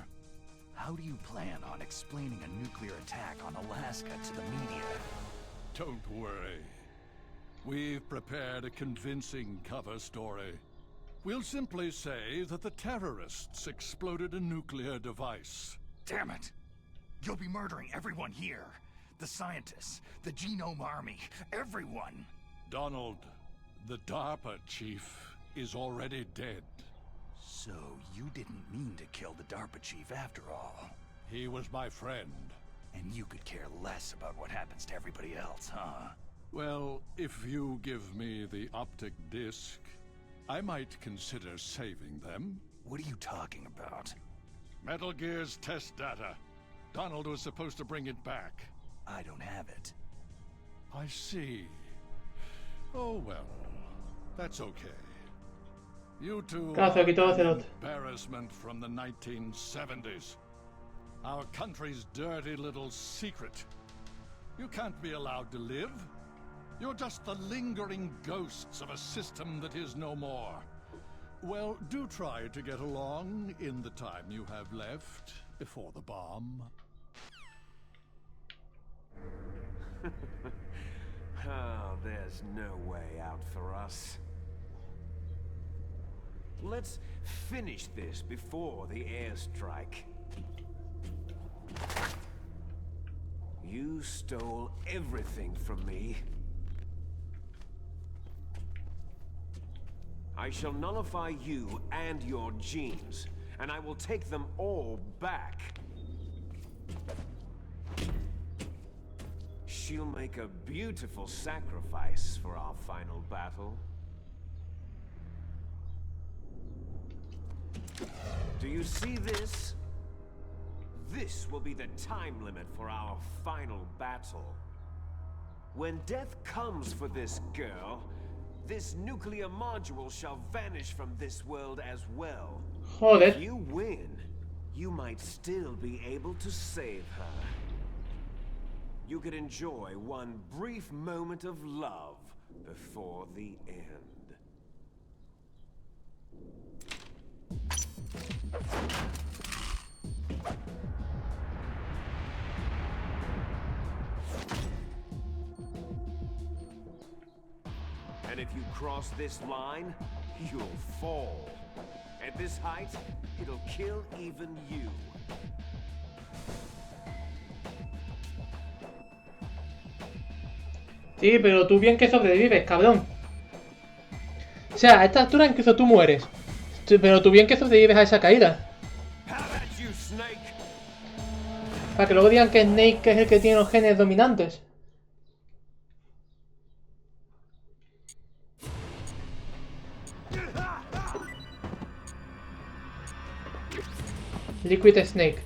How do you plan on explaining a nuclear attack on Alaska to the media? Don't worry. We've prepared a convincing cover story. We'll simply say that the terrorists exploded a nuclear device. Damn it! You'll be murdering everyone here. The scientists, the Genome Army, everyone. Donald, the DARPA chief, is already dead. So you didn't mean to kill the DARPA chief after all. He was my friend. And you could care less about what happens to everybody else, huh? Well, if you give me the optic disc, I might consider saving them. What are you talking about? Metal Gear's test data. Donald was supposed to bring it back. I don't have it. I see. Oh well, that's okay. You two Cazo, aquí todo are hacia el an otro. embarrassment from the 1970s. Our country's dirty little secret. You can't be allowed to live. You're just the lingering ghosts of a system that is no more. Well, do try to get along in the time you have left before the bomb. Oh, there's no way out for us. Let's finish this before the airstrike. You stole everything from me. I shall nullify you and your genes, and I will take them all back. She'll make a beautiful sacrifice for our final battle. Do you see this? This will be the time limit for our final battle. When death comes for this girl, this nuclear module shall vanish from this world as well. Joder. If you win, you might still be able to save her. You could enjoy one brief moment of love before the end. And if you cross this line, you'll fall. At this height, it'll kill even you. Sí, pero tú bien que sobrevives, cabrón. O sea, a esta altura incluso tú mueres. Sí, pero tú bien que sobrevives a esa caída. Para que luego digan que Snake es el que tiene los genes dominantes. Liquid Snake.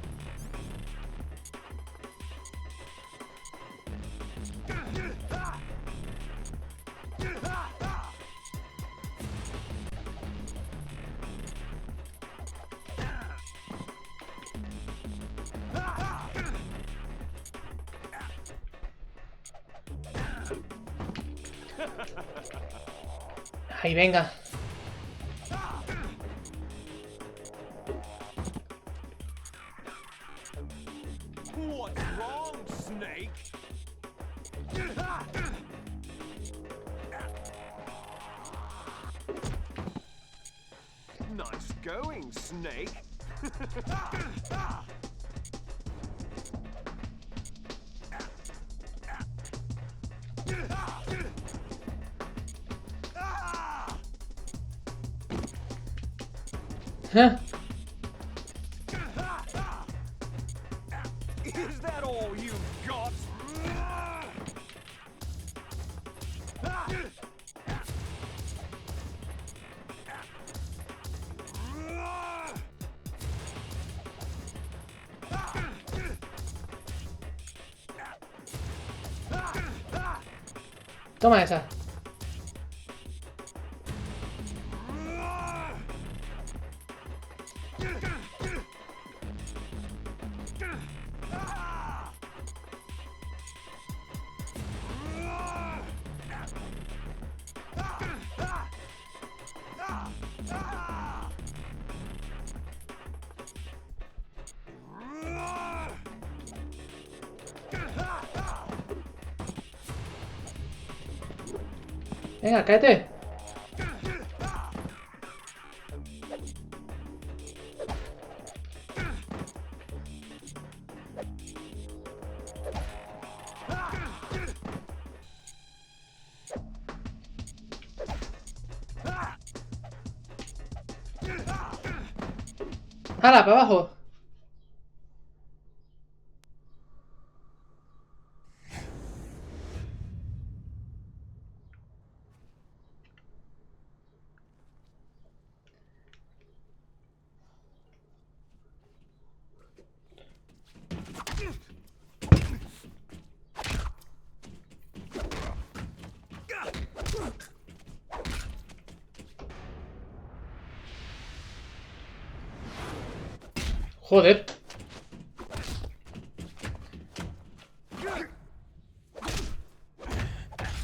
Ahí, venga. What's wrong, Snake? Nice going, Snake. Huh? Is that all you've got? Toma esa. Venga, cáete. ¡Hala, para abajo! Joder.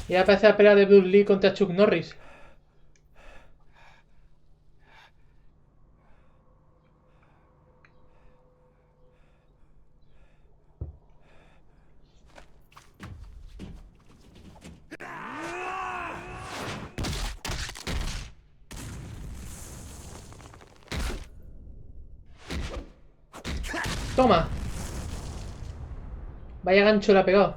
Y aparece la pelea de Bruce Lee contra Chuck Norris. Toma. Vaya gancho le ha pegado.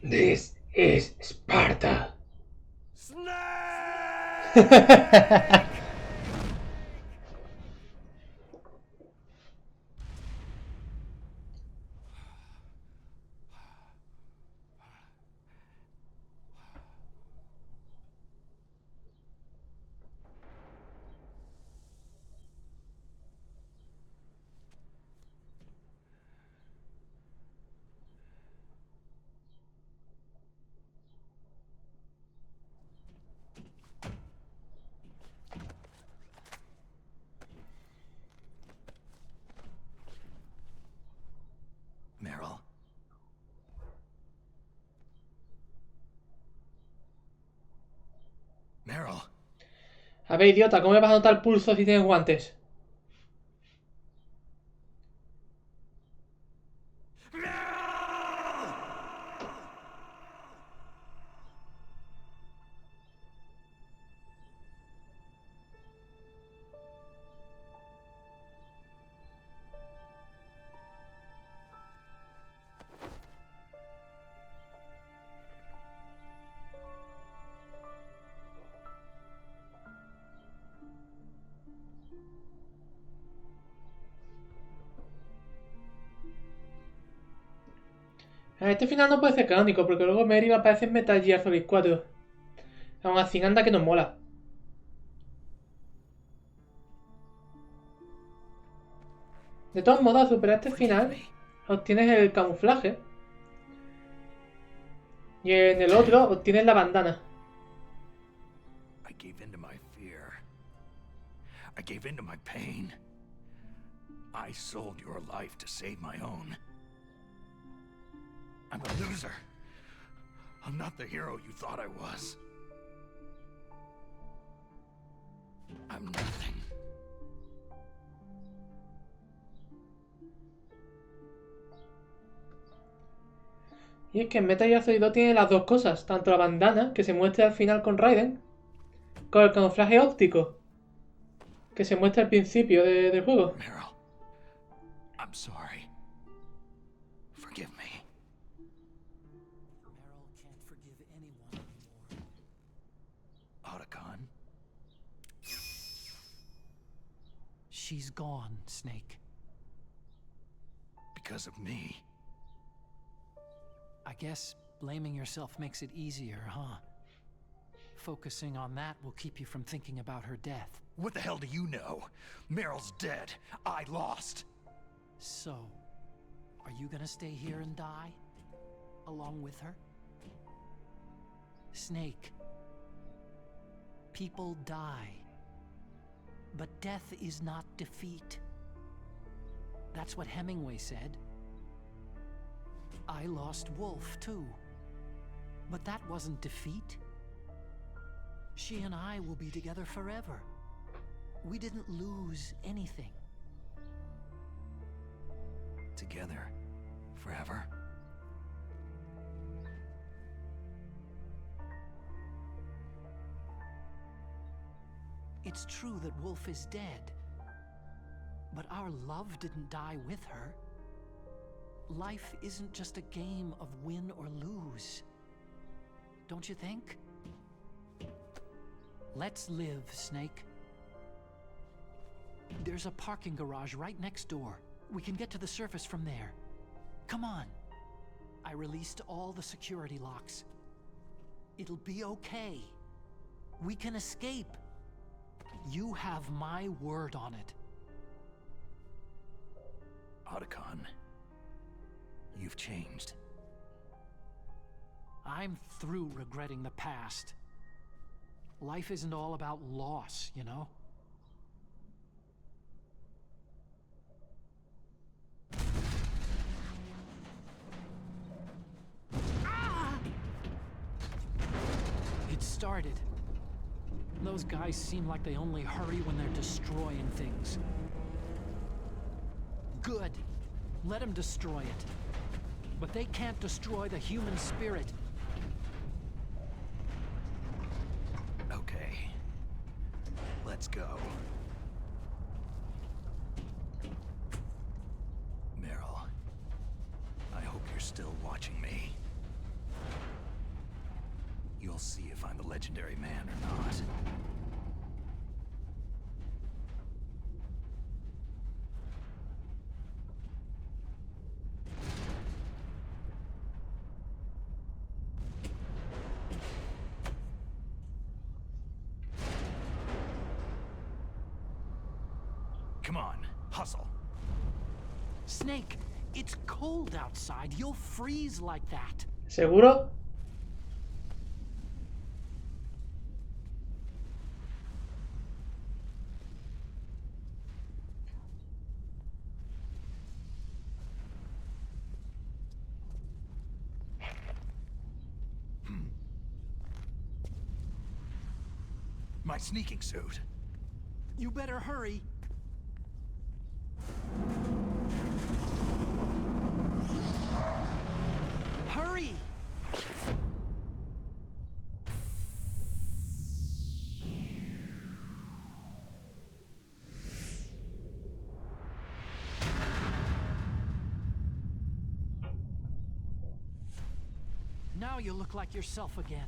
This is Sparta. Meryl. Meryl. A ver, idiota, ¿cómo me vas a notar el pulso si tienes guantes? Este final no puede ser canónico, porque luego Mary va a aparecer en Metal Gear Solid 4. Aún así, anda que nos mola. De todos modos, al superar este final, obtienes el camuflaje. Y en el otro, obtienes la bandana. I gave in to my fear. I gave in to my pain. I sold your life to save my own. I'm a loser. I'm not the hero you thought I was. I'm nothing. Y es que en Metal Gear Solid 2 tiene las dos cosas. Tanto la bandana, que se muestra al final con Raiden, con el camuflaje óptico, que se muestra al principio del juego. Meryl, I'm sorry. Forgive me. Meryl can't forgive anyone anymore. Otacon? She's gone, Snake. Because of me. I guess blaming yourself makes it easier, huh? Focusing on that will keep you from thinking about her death. What the hell do you know? Meryl's dead. I lost. So, are you gonna stay here and die? Along with her? Snake. People die. But death is not defeat. That's what Hemingway said. I lost Wolf, too. But that wasn't defeat. She and I will be together forever. We didn't lose anything. Together. Forever. It's true that Wolf is dead. But our love didn't die with her. Life isn't just a game of win or lose. Don't you think? Let's live, Snake. There's a parking garage right next door. We can get to the surface from there. Come on. I released all the security locks. It'll be okay. We can escape. You have my word on it. Otacon, you've changed. I'm through regretting the past. Life isn't all about loss, you know? It started. Those guys seem like they only hurry when they're destroying things. Good. Let them destroy it. But they can't destroy the human spirit. Okay. Let's go. Meryl, I hope you're still watching me. You'll see if I'm the legendary man or not. Come on, hustle. Snake, it's cold outside. You'll freeze like that. ¿Seguro? My sneaking suit. You better hurry. Hurry! Now you look like yourself again.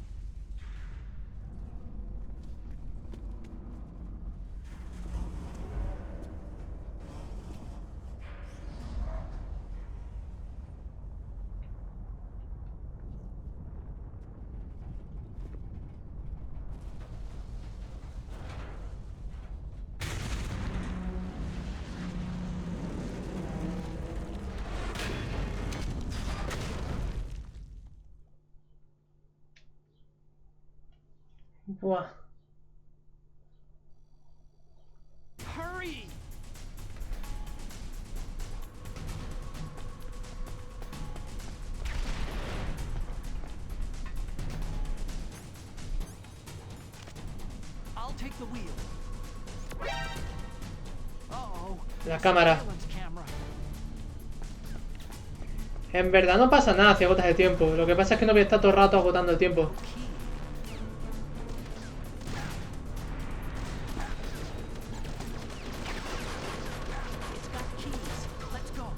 Buah. Hurry! I'll take the wheel. Uh-oh. La cámara. Surveillance camera. En verdad no pasa nada si agotas el tiempo. Lo que pasa es que no voy a estar todo el rato agotando el tiempo. It's got keys. Let's go.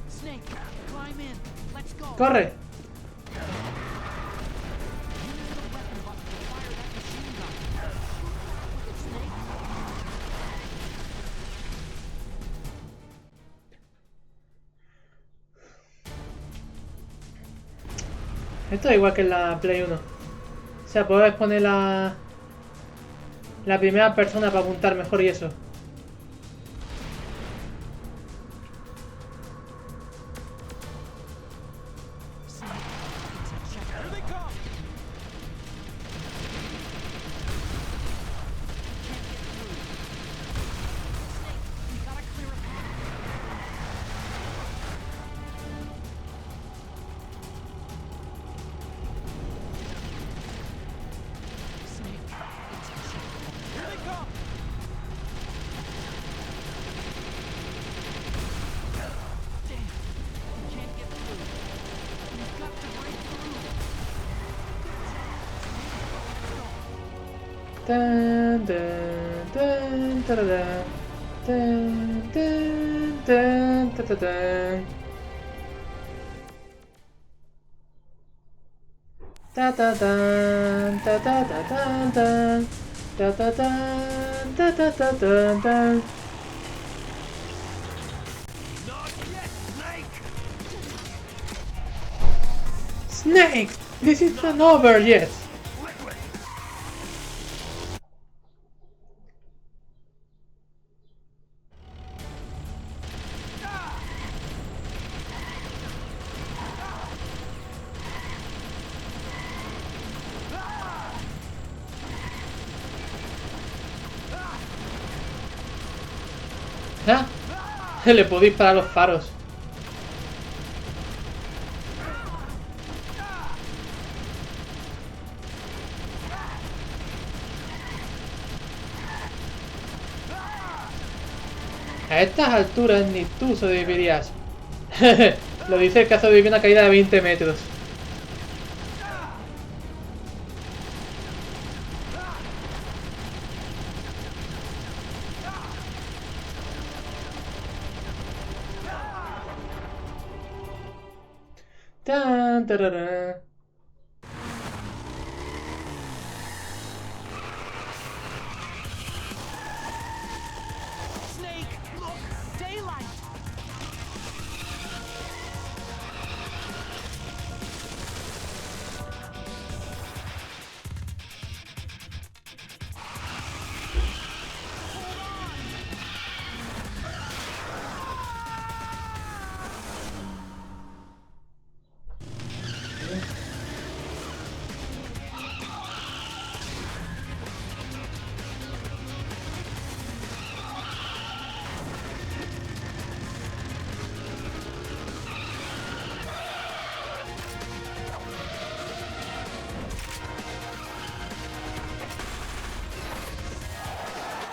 Snake, climb in. Let's go. ¡Corre! Esto es igual que en la Play 1. O sea, puedes poner la primera persona para apuntar mejor y eso. Tan, tan, tan, tararán. Tan, tan, tan, ta, ta, tan. Ta ta tan, ta ta ta tan tan, ta ta tan, ta ta ta tan tan. Snake, this isn't over yet. ¿Ah? Le puedo disparar los faros. A estas alturas ni tú sobrevivirías. Lo dice el que ha sobrevivido una caída de 20 metros. Tan, tararán. Snake, look! Daylight!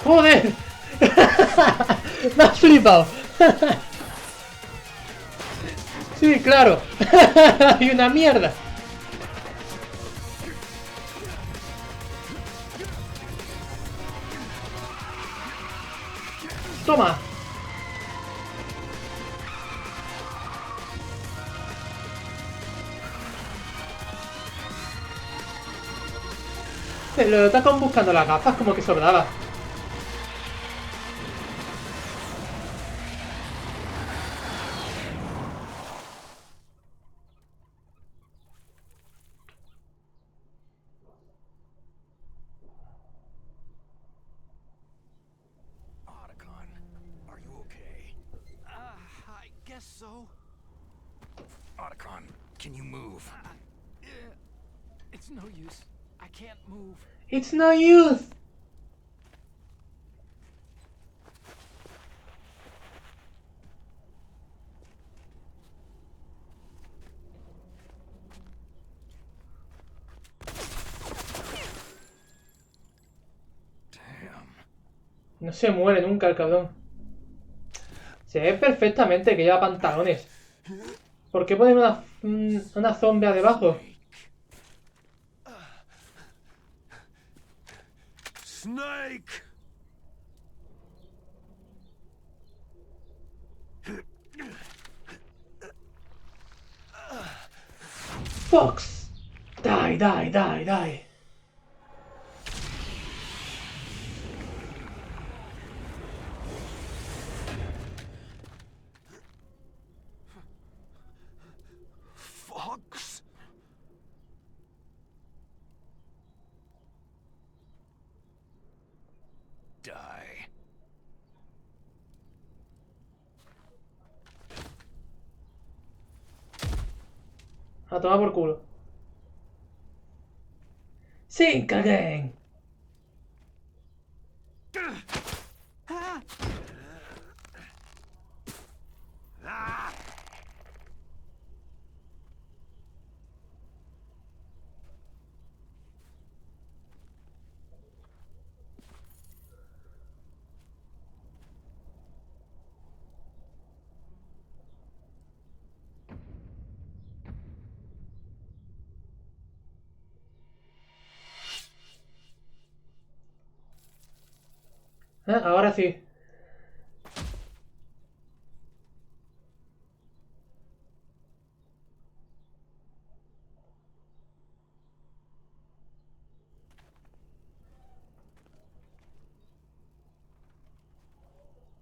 ¡Joder! Me has flipado. Sí, claro. Y una mierda. Toma. Lo atacan buscando las gafas como que sobraba. Are you okay? I guess so. Otacon, can you move? It's no use. I can't move. It's no use. No se muere nunca el cabrón. Se ve perfectamente que lleva pantalones. ¿Por qué poner una sombra debajo? Snake! Fox! Die, die, die, die. Fox? Die. A tomar por culo. Sink again. Ahora sí.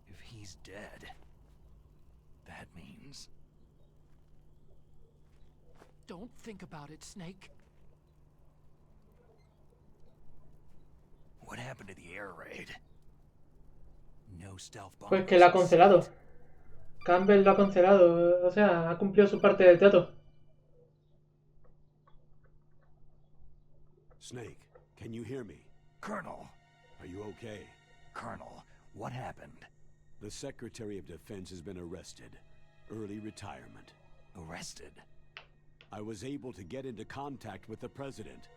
If he's dead, that means... Don't think about it, Snake. What happened to the air raid? No stealth bombers. Pues que la ha cancelado. Campbell lo ha cancelado. O sea, ha cumplido su parte del trato. Snake, can you hear me? Colonel. Are you okay? Colonel, what happened? The Secretary of Defense has been arrested. Early retirement. Arrested? I was able to get into contact with the President.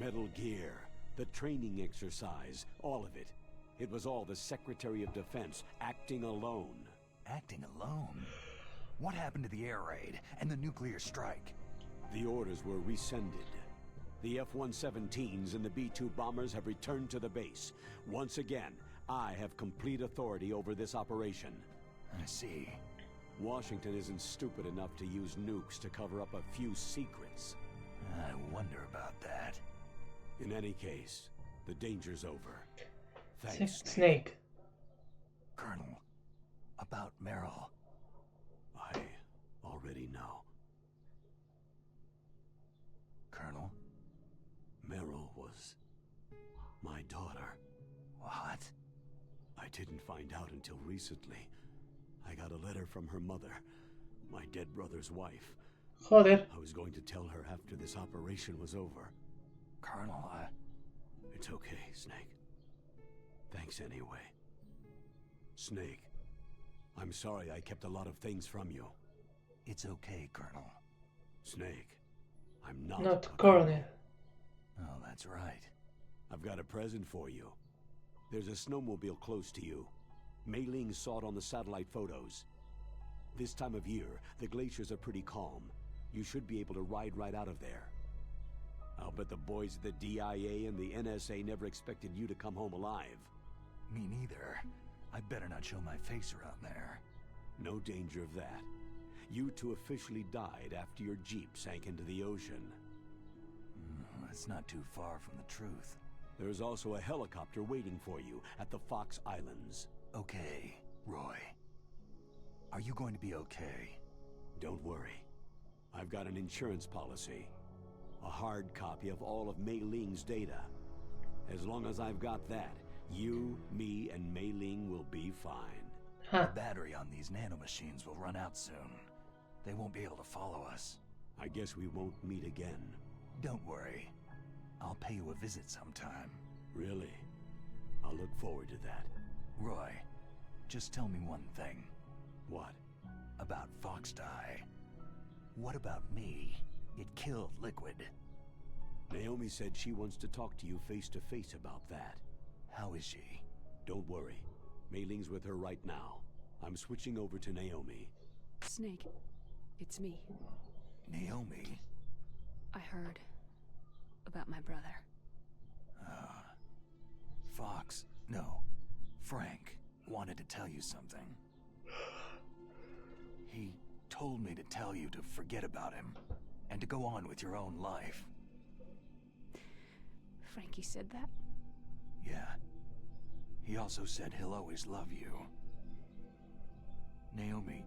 Metal Gear, the training exercise, all of it. It was all the Secretary of Defense acting alone. Acting alone? What happened to the air raid and the nuclear strike? The orders were rescinded. The F-117s and the B-2 bombers have returned to the base. Once again, I have complete authority over this operation. I see. Washington isn't stupid enough to use nukes to cover up a few secrets. I wonder about that. In any case, the danger's over. Thanks, Snake. Colonel, about Meryl. I already know. Colonel? Meryl was my daughter. What? I didn't find out until recently. I got a letter from her mother, my dead brother's wife. Joder. I was going to tell her after this operation was over. Colonel, It's okay, Snake. Thanks anyway. Snake, I'm sorry I kept a lot of things from you. It's okay, Colonel. Snake, I'm not Not a Colonel. Oh, that's right. I've got a present for you. There's a snowmobile close to you. Mei Ling saw it on the satellite photos. This time of year, the glaciers are pretty calm. You should be able to ride right out of there. I'll bet the boys at the DIA and the NSA never expected you to come home alive. Me neither. I better not show my face around there. No danger of that. You two officially died after your Jeep sank into the ocean. That's not too far from the truth. There's also a helicopter waiting for you at the Fox Islands. Okay, Roy. Are you going to be okay? Don't worry. I've got an insurance policy. A hard copy of all of Mei Ling's data. As long as I've got that, you, me, and Mei Ling will be fine. The battery on these nanomachines will run out soon. They won't be able to follow us. I guess we won't meet again. Don't worry. I'll pay you a visit sometime. Really? I'll look forward to that. Roy, just tell me one thing. What? About FoxDie. What about me? It killed Liquid. Naomi said she wants to talk to you face to face about that. How is she? Don't worry. Mei Ling's with her right now. I'm switching over to Naomi. Snake, it's me. Naomi? I heard about my brother. Frank wanted to tell you something. He told me to tell you to forget about him and to go on with your own life. Frankie said that? Yeah. He also said he'll always love you. Naomi,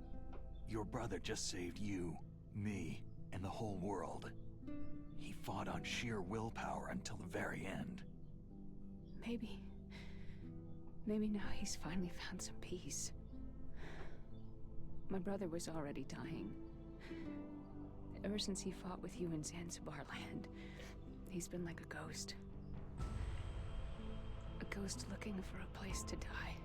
your brother just saved you, me, and the whole world. He fought on sheer willpower until the very end. Maybe now he's finally found some peace. My brother was already dying. Ever since he fought with you in Zanzibar land, he's been like a ghost. A ghost looking for a place to die.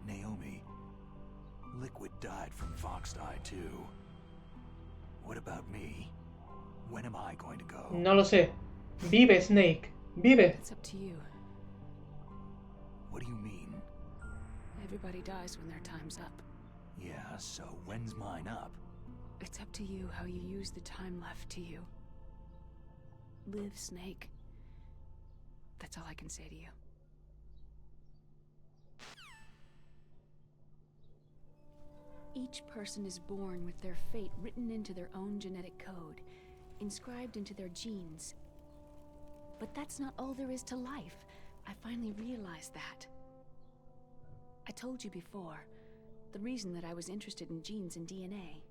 Naomi, Liquid died from FoxDie too. What about me? When am I going to go? No lo sé. Vive, Snake. Vive. It's up to you. What do you mean? Everybody dies when their time's up. Yeah, so when's mine up? It's up to you how you use the time left to you. Live, Snake. That's all I can say to you. Each person is born with their fate written into their own genetic code, inscribed into their genes. But that's not all there is to life. I finally realized that. I told you before, the reason that I was interested in genes and DNA.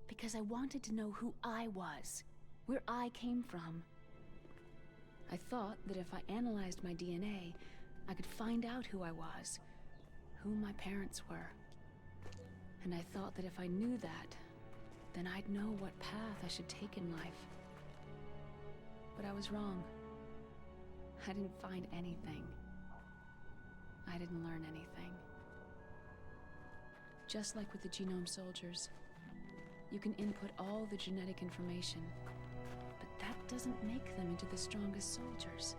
Because I wanted to know who I was, where I came from. I thought that if I analyzed my DNA, I could find out who I was, who my parents were. And I thought that if I knew that, then I'd know what path I should take in life. But I was wrong. I didn't find anything. I didn't learn anything. Just like with the genome soldiers, you can input all the genetic information, but that doesn't make them into the strongest soldiers.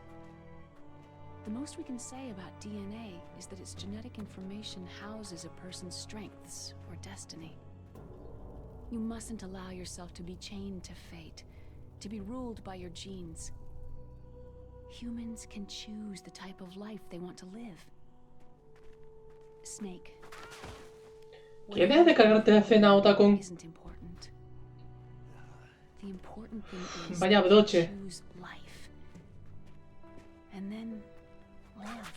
The most we can say about DNA is that its genetic information houses a person's strengths or destiny. You mustn't allow yourself to be chained to fate, to be ruled by your genes. Humans can choose the type of life they want to live. Snake. ¿Quieres descargarte la escena, Otacon? Isn't important. The important thing is Vaya broche. choose life. And then live.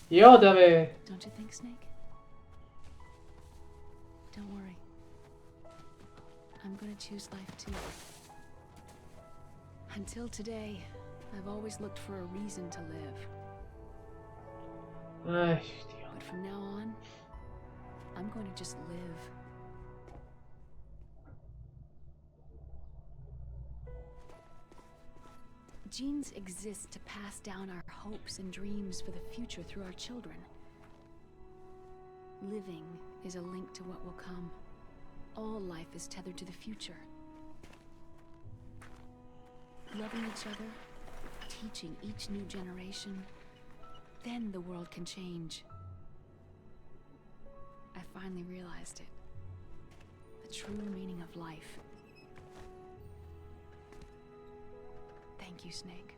Y otra vez. Don't you think, Snake? Don't worry. I'm gonna choose life too. Until today, I've always looked for a reason to live. Ay, tío. But from now on, I'm going to just live. Genes exist to pass down our hopes and dreams for the future through our children. Living is a link to what will come. All life is tethered to the future. Loving each other, teaching each new generation, then the world can change. I finally realized it. The true meaning of life. Thank you, Snake.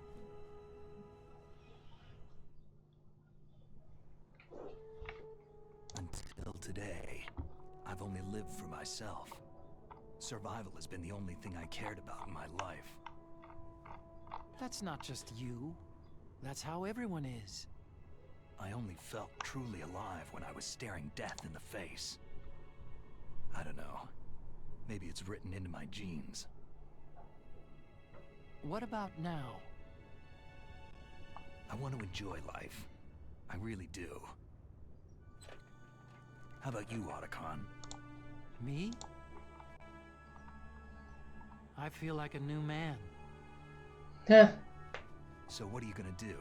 Until today, I've only lived for myself. Survival has been the only thing I cared about in my life. That's not just you. That's how everyone is. I only felt truly alive when I was staring death in the face. I don't know. Maybe it's written into my genes. What about now? I want to enjoy life. I really do. How about you, Otacon? Me? I feel like a new man. Yeah. So what are you gonna do?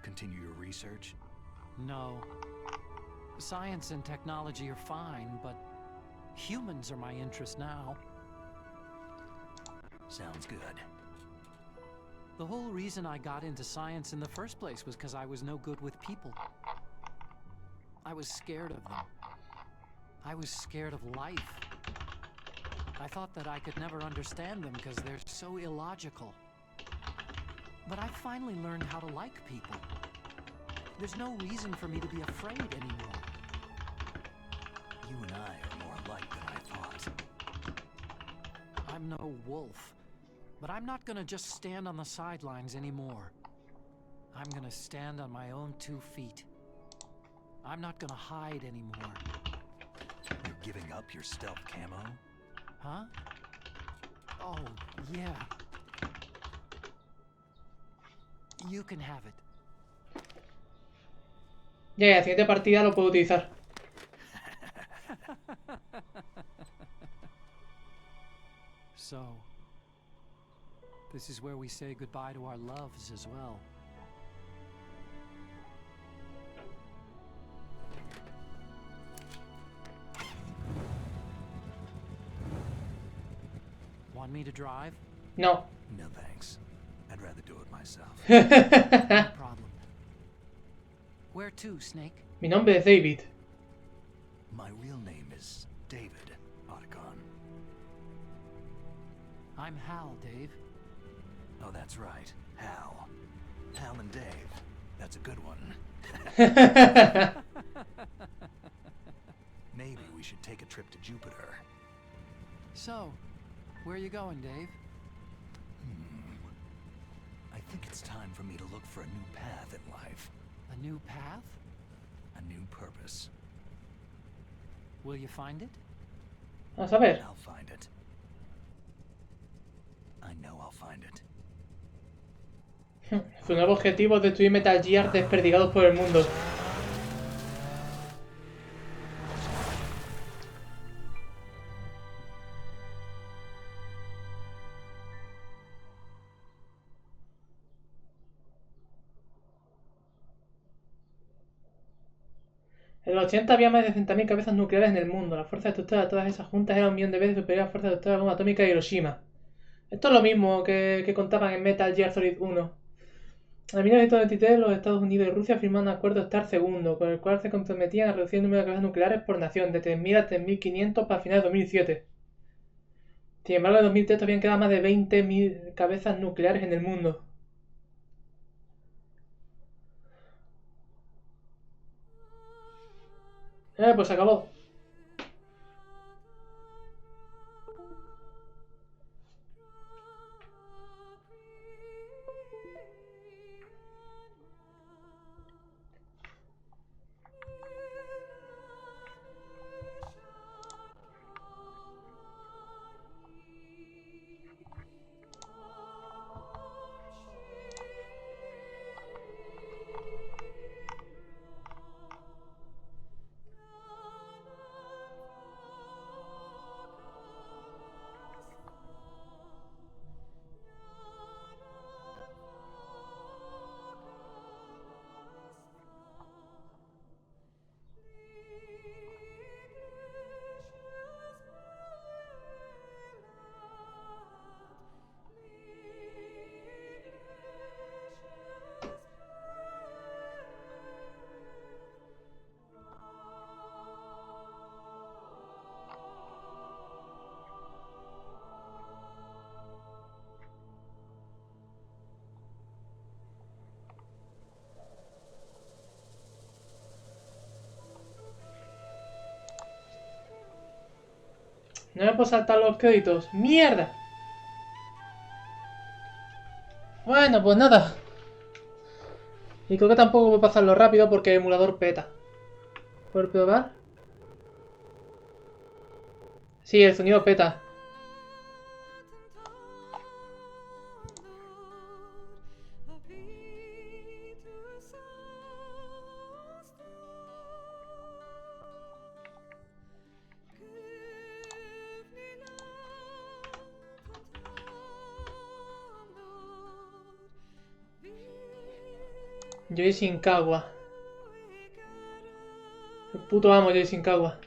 Continue your research? No. Science and technology are fine, but humans are my interest now. Sounds good. The whole reason I got into science in the first place was because I was no good with people. I was scared of them. I was scared of life. I thought that I could never understand them because they're so illogical. But I finally learned how to like people. There's no reason for me to be afraid anymore. You and I are more alike than I thought. I'm no wolf, but I'm not gonna just stand on the sidelines anymore. I'm gonna stand on my own 2 feet. I'm not gonna hide anymore. You're giving up your stealth camo? Huh? Oh, yeah. You can have it. Ya, la siguiente partida lo puedo utilizar. So, this is where we say goodbye to our loves as well. Want me to drive? No. No thanks. I'd rather do it myself. No problem. Where to, Snake? Mi nombre es David. My real name is David, Otacon. I'm Hal, Dave. Oh, that's right. Hal. Hal and Dave. That's a good one. Maybe we should take a trip to Jupiter. So, where are you going, Dave? I think it's time for me to look for a new path in life. A new path? A new purpose. Will you find it? Vamos a ver. I'll find it. I know I'll find it. Su nuevo objetivo es destruir Metal Gear desperdigados por el mundo. En los 80 había más de 60.000 cabezas nucleares en el mundo. La fuerza destructora de todas esas juntas era 1.000.000 de veces superior a la fuerza destructora de la bomba atómica de Hiroshima. Esto es lo mismo que contaban en Metal Gear Solid 1. En 1993 los Estados Unidos y Rusia firmaron un acuerdo START II, con el cual se comprometían a reducir el número de cabezas nucleares por nación, de 3.000 a 3.500 para finales de 2007. Sin embargo, en 2003 todavía quedaban más de 20.000 cabezas nucleares en el mundo. Pues se acabó. No me puedo saltar los créditos. ¡Mierda! Bueno, pues nada. Y creo que tampoco puedo pasarlo rápido porque el emulador peta. ¿Puedo probar? Sí, el sonido peta. Yoi Shinkawa. El puto amo Yoi Shinkawa.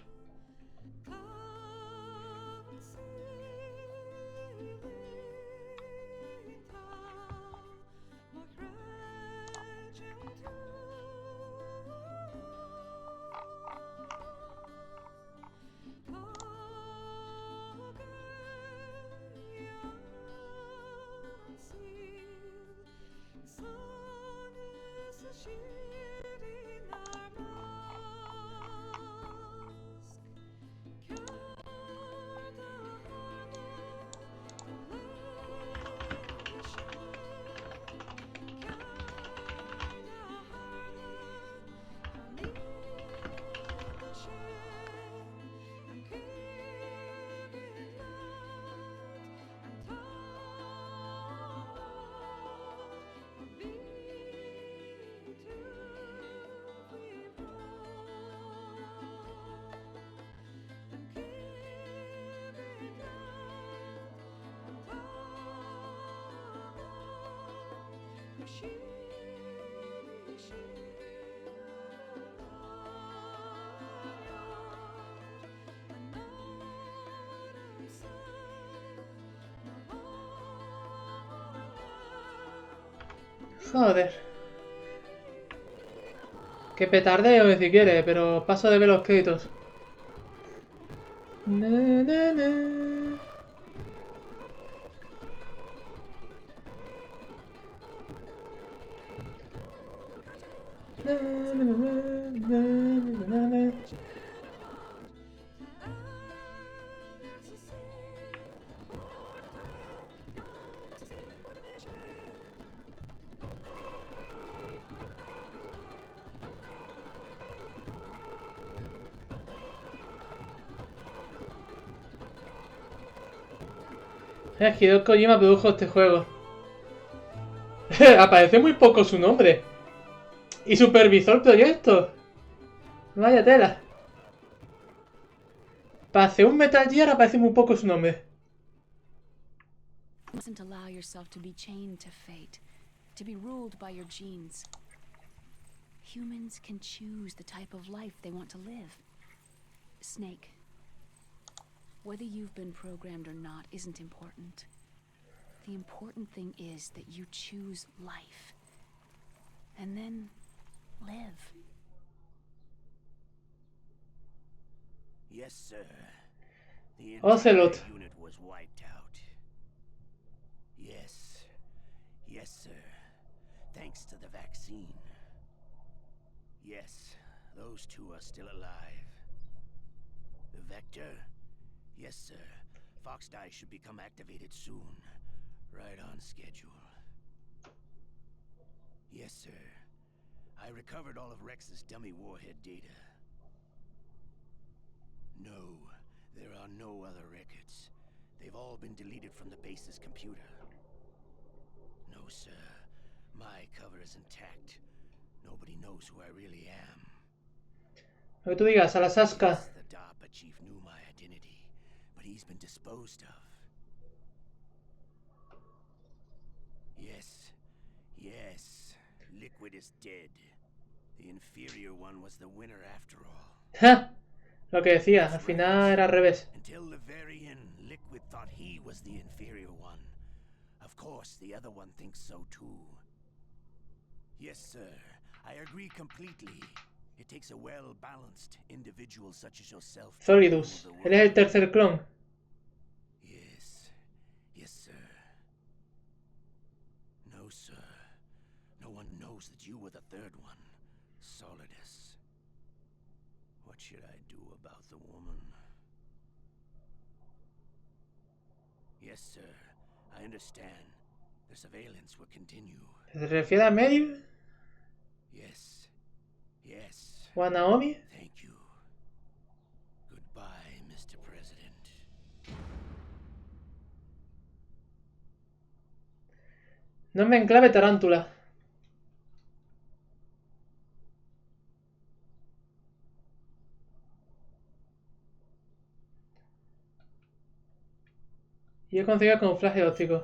Joder. Que petardeo si quiere, pero paso de ver los créditos. Na, na, na. Hideo Kojima produjo este juego. Aparece muy poco su nombre. Y supervisó el proyecto. Vaya tela. Para hacer un Metal Gear aparece muy poco su nombre. You mustn't allow yourself to be chained to fate, to be ruled by your genes. Humans can choose the type of life they want to live. Snake, whether you've been programmed or not isn't important. The important thing is that you choose life. And then live. Yes, sir. The Ocelot. entire unit was wiped out. Yes. Yes, sir. Thanks to the vaccine. Yes, those two are still alive. The Vector? Yes, sir. FoxDie should become activated soon. Right on schedule. Yes, sir. I recovered all of Rex's dummy warhead data. No, there are no other records. They've all been deleted from the base's computer. No, sir. My cover is intact. Nobody knows who I really am. Lo que tú digas, a la Sasca. Yes, the DARPA chief knew my identity, but he's been disposed of. Yes. Yes. Liquid is dead. The inferior one was the winner after all. ¡Ja! Lo que decía, al final era al revés. Until the very end, Liquid thought he was the inferior one. Of course, the other one thinks so too. Yes, sir. I agree completely. It takes a well-balanced individual such as yourself. Solidus. Él es el tercer clon. Yes. Yes, sir. No, sir. No one knows that you were the third one. Solidus. What should I do about the woman? Yes, sir. I understand. The surveillance will continue. ¿Se refiere a Mary Yes. Yes. o a Naomi? Thank you. Goodbye, Mr. President. Nombre en clave tarántula. Y he conseguido camuflaje óptico.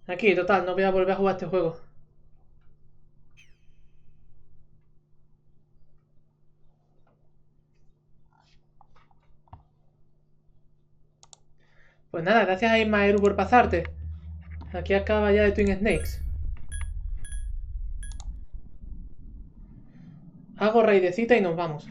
Aquí, total, no voy a volver a jugar este juego. Pues nada, gracias a Ismael por pasarte. Aquí acaba ya de Twin Snakes. Hago raidecita y nos vamos.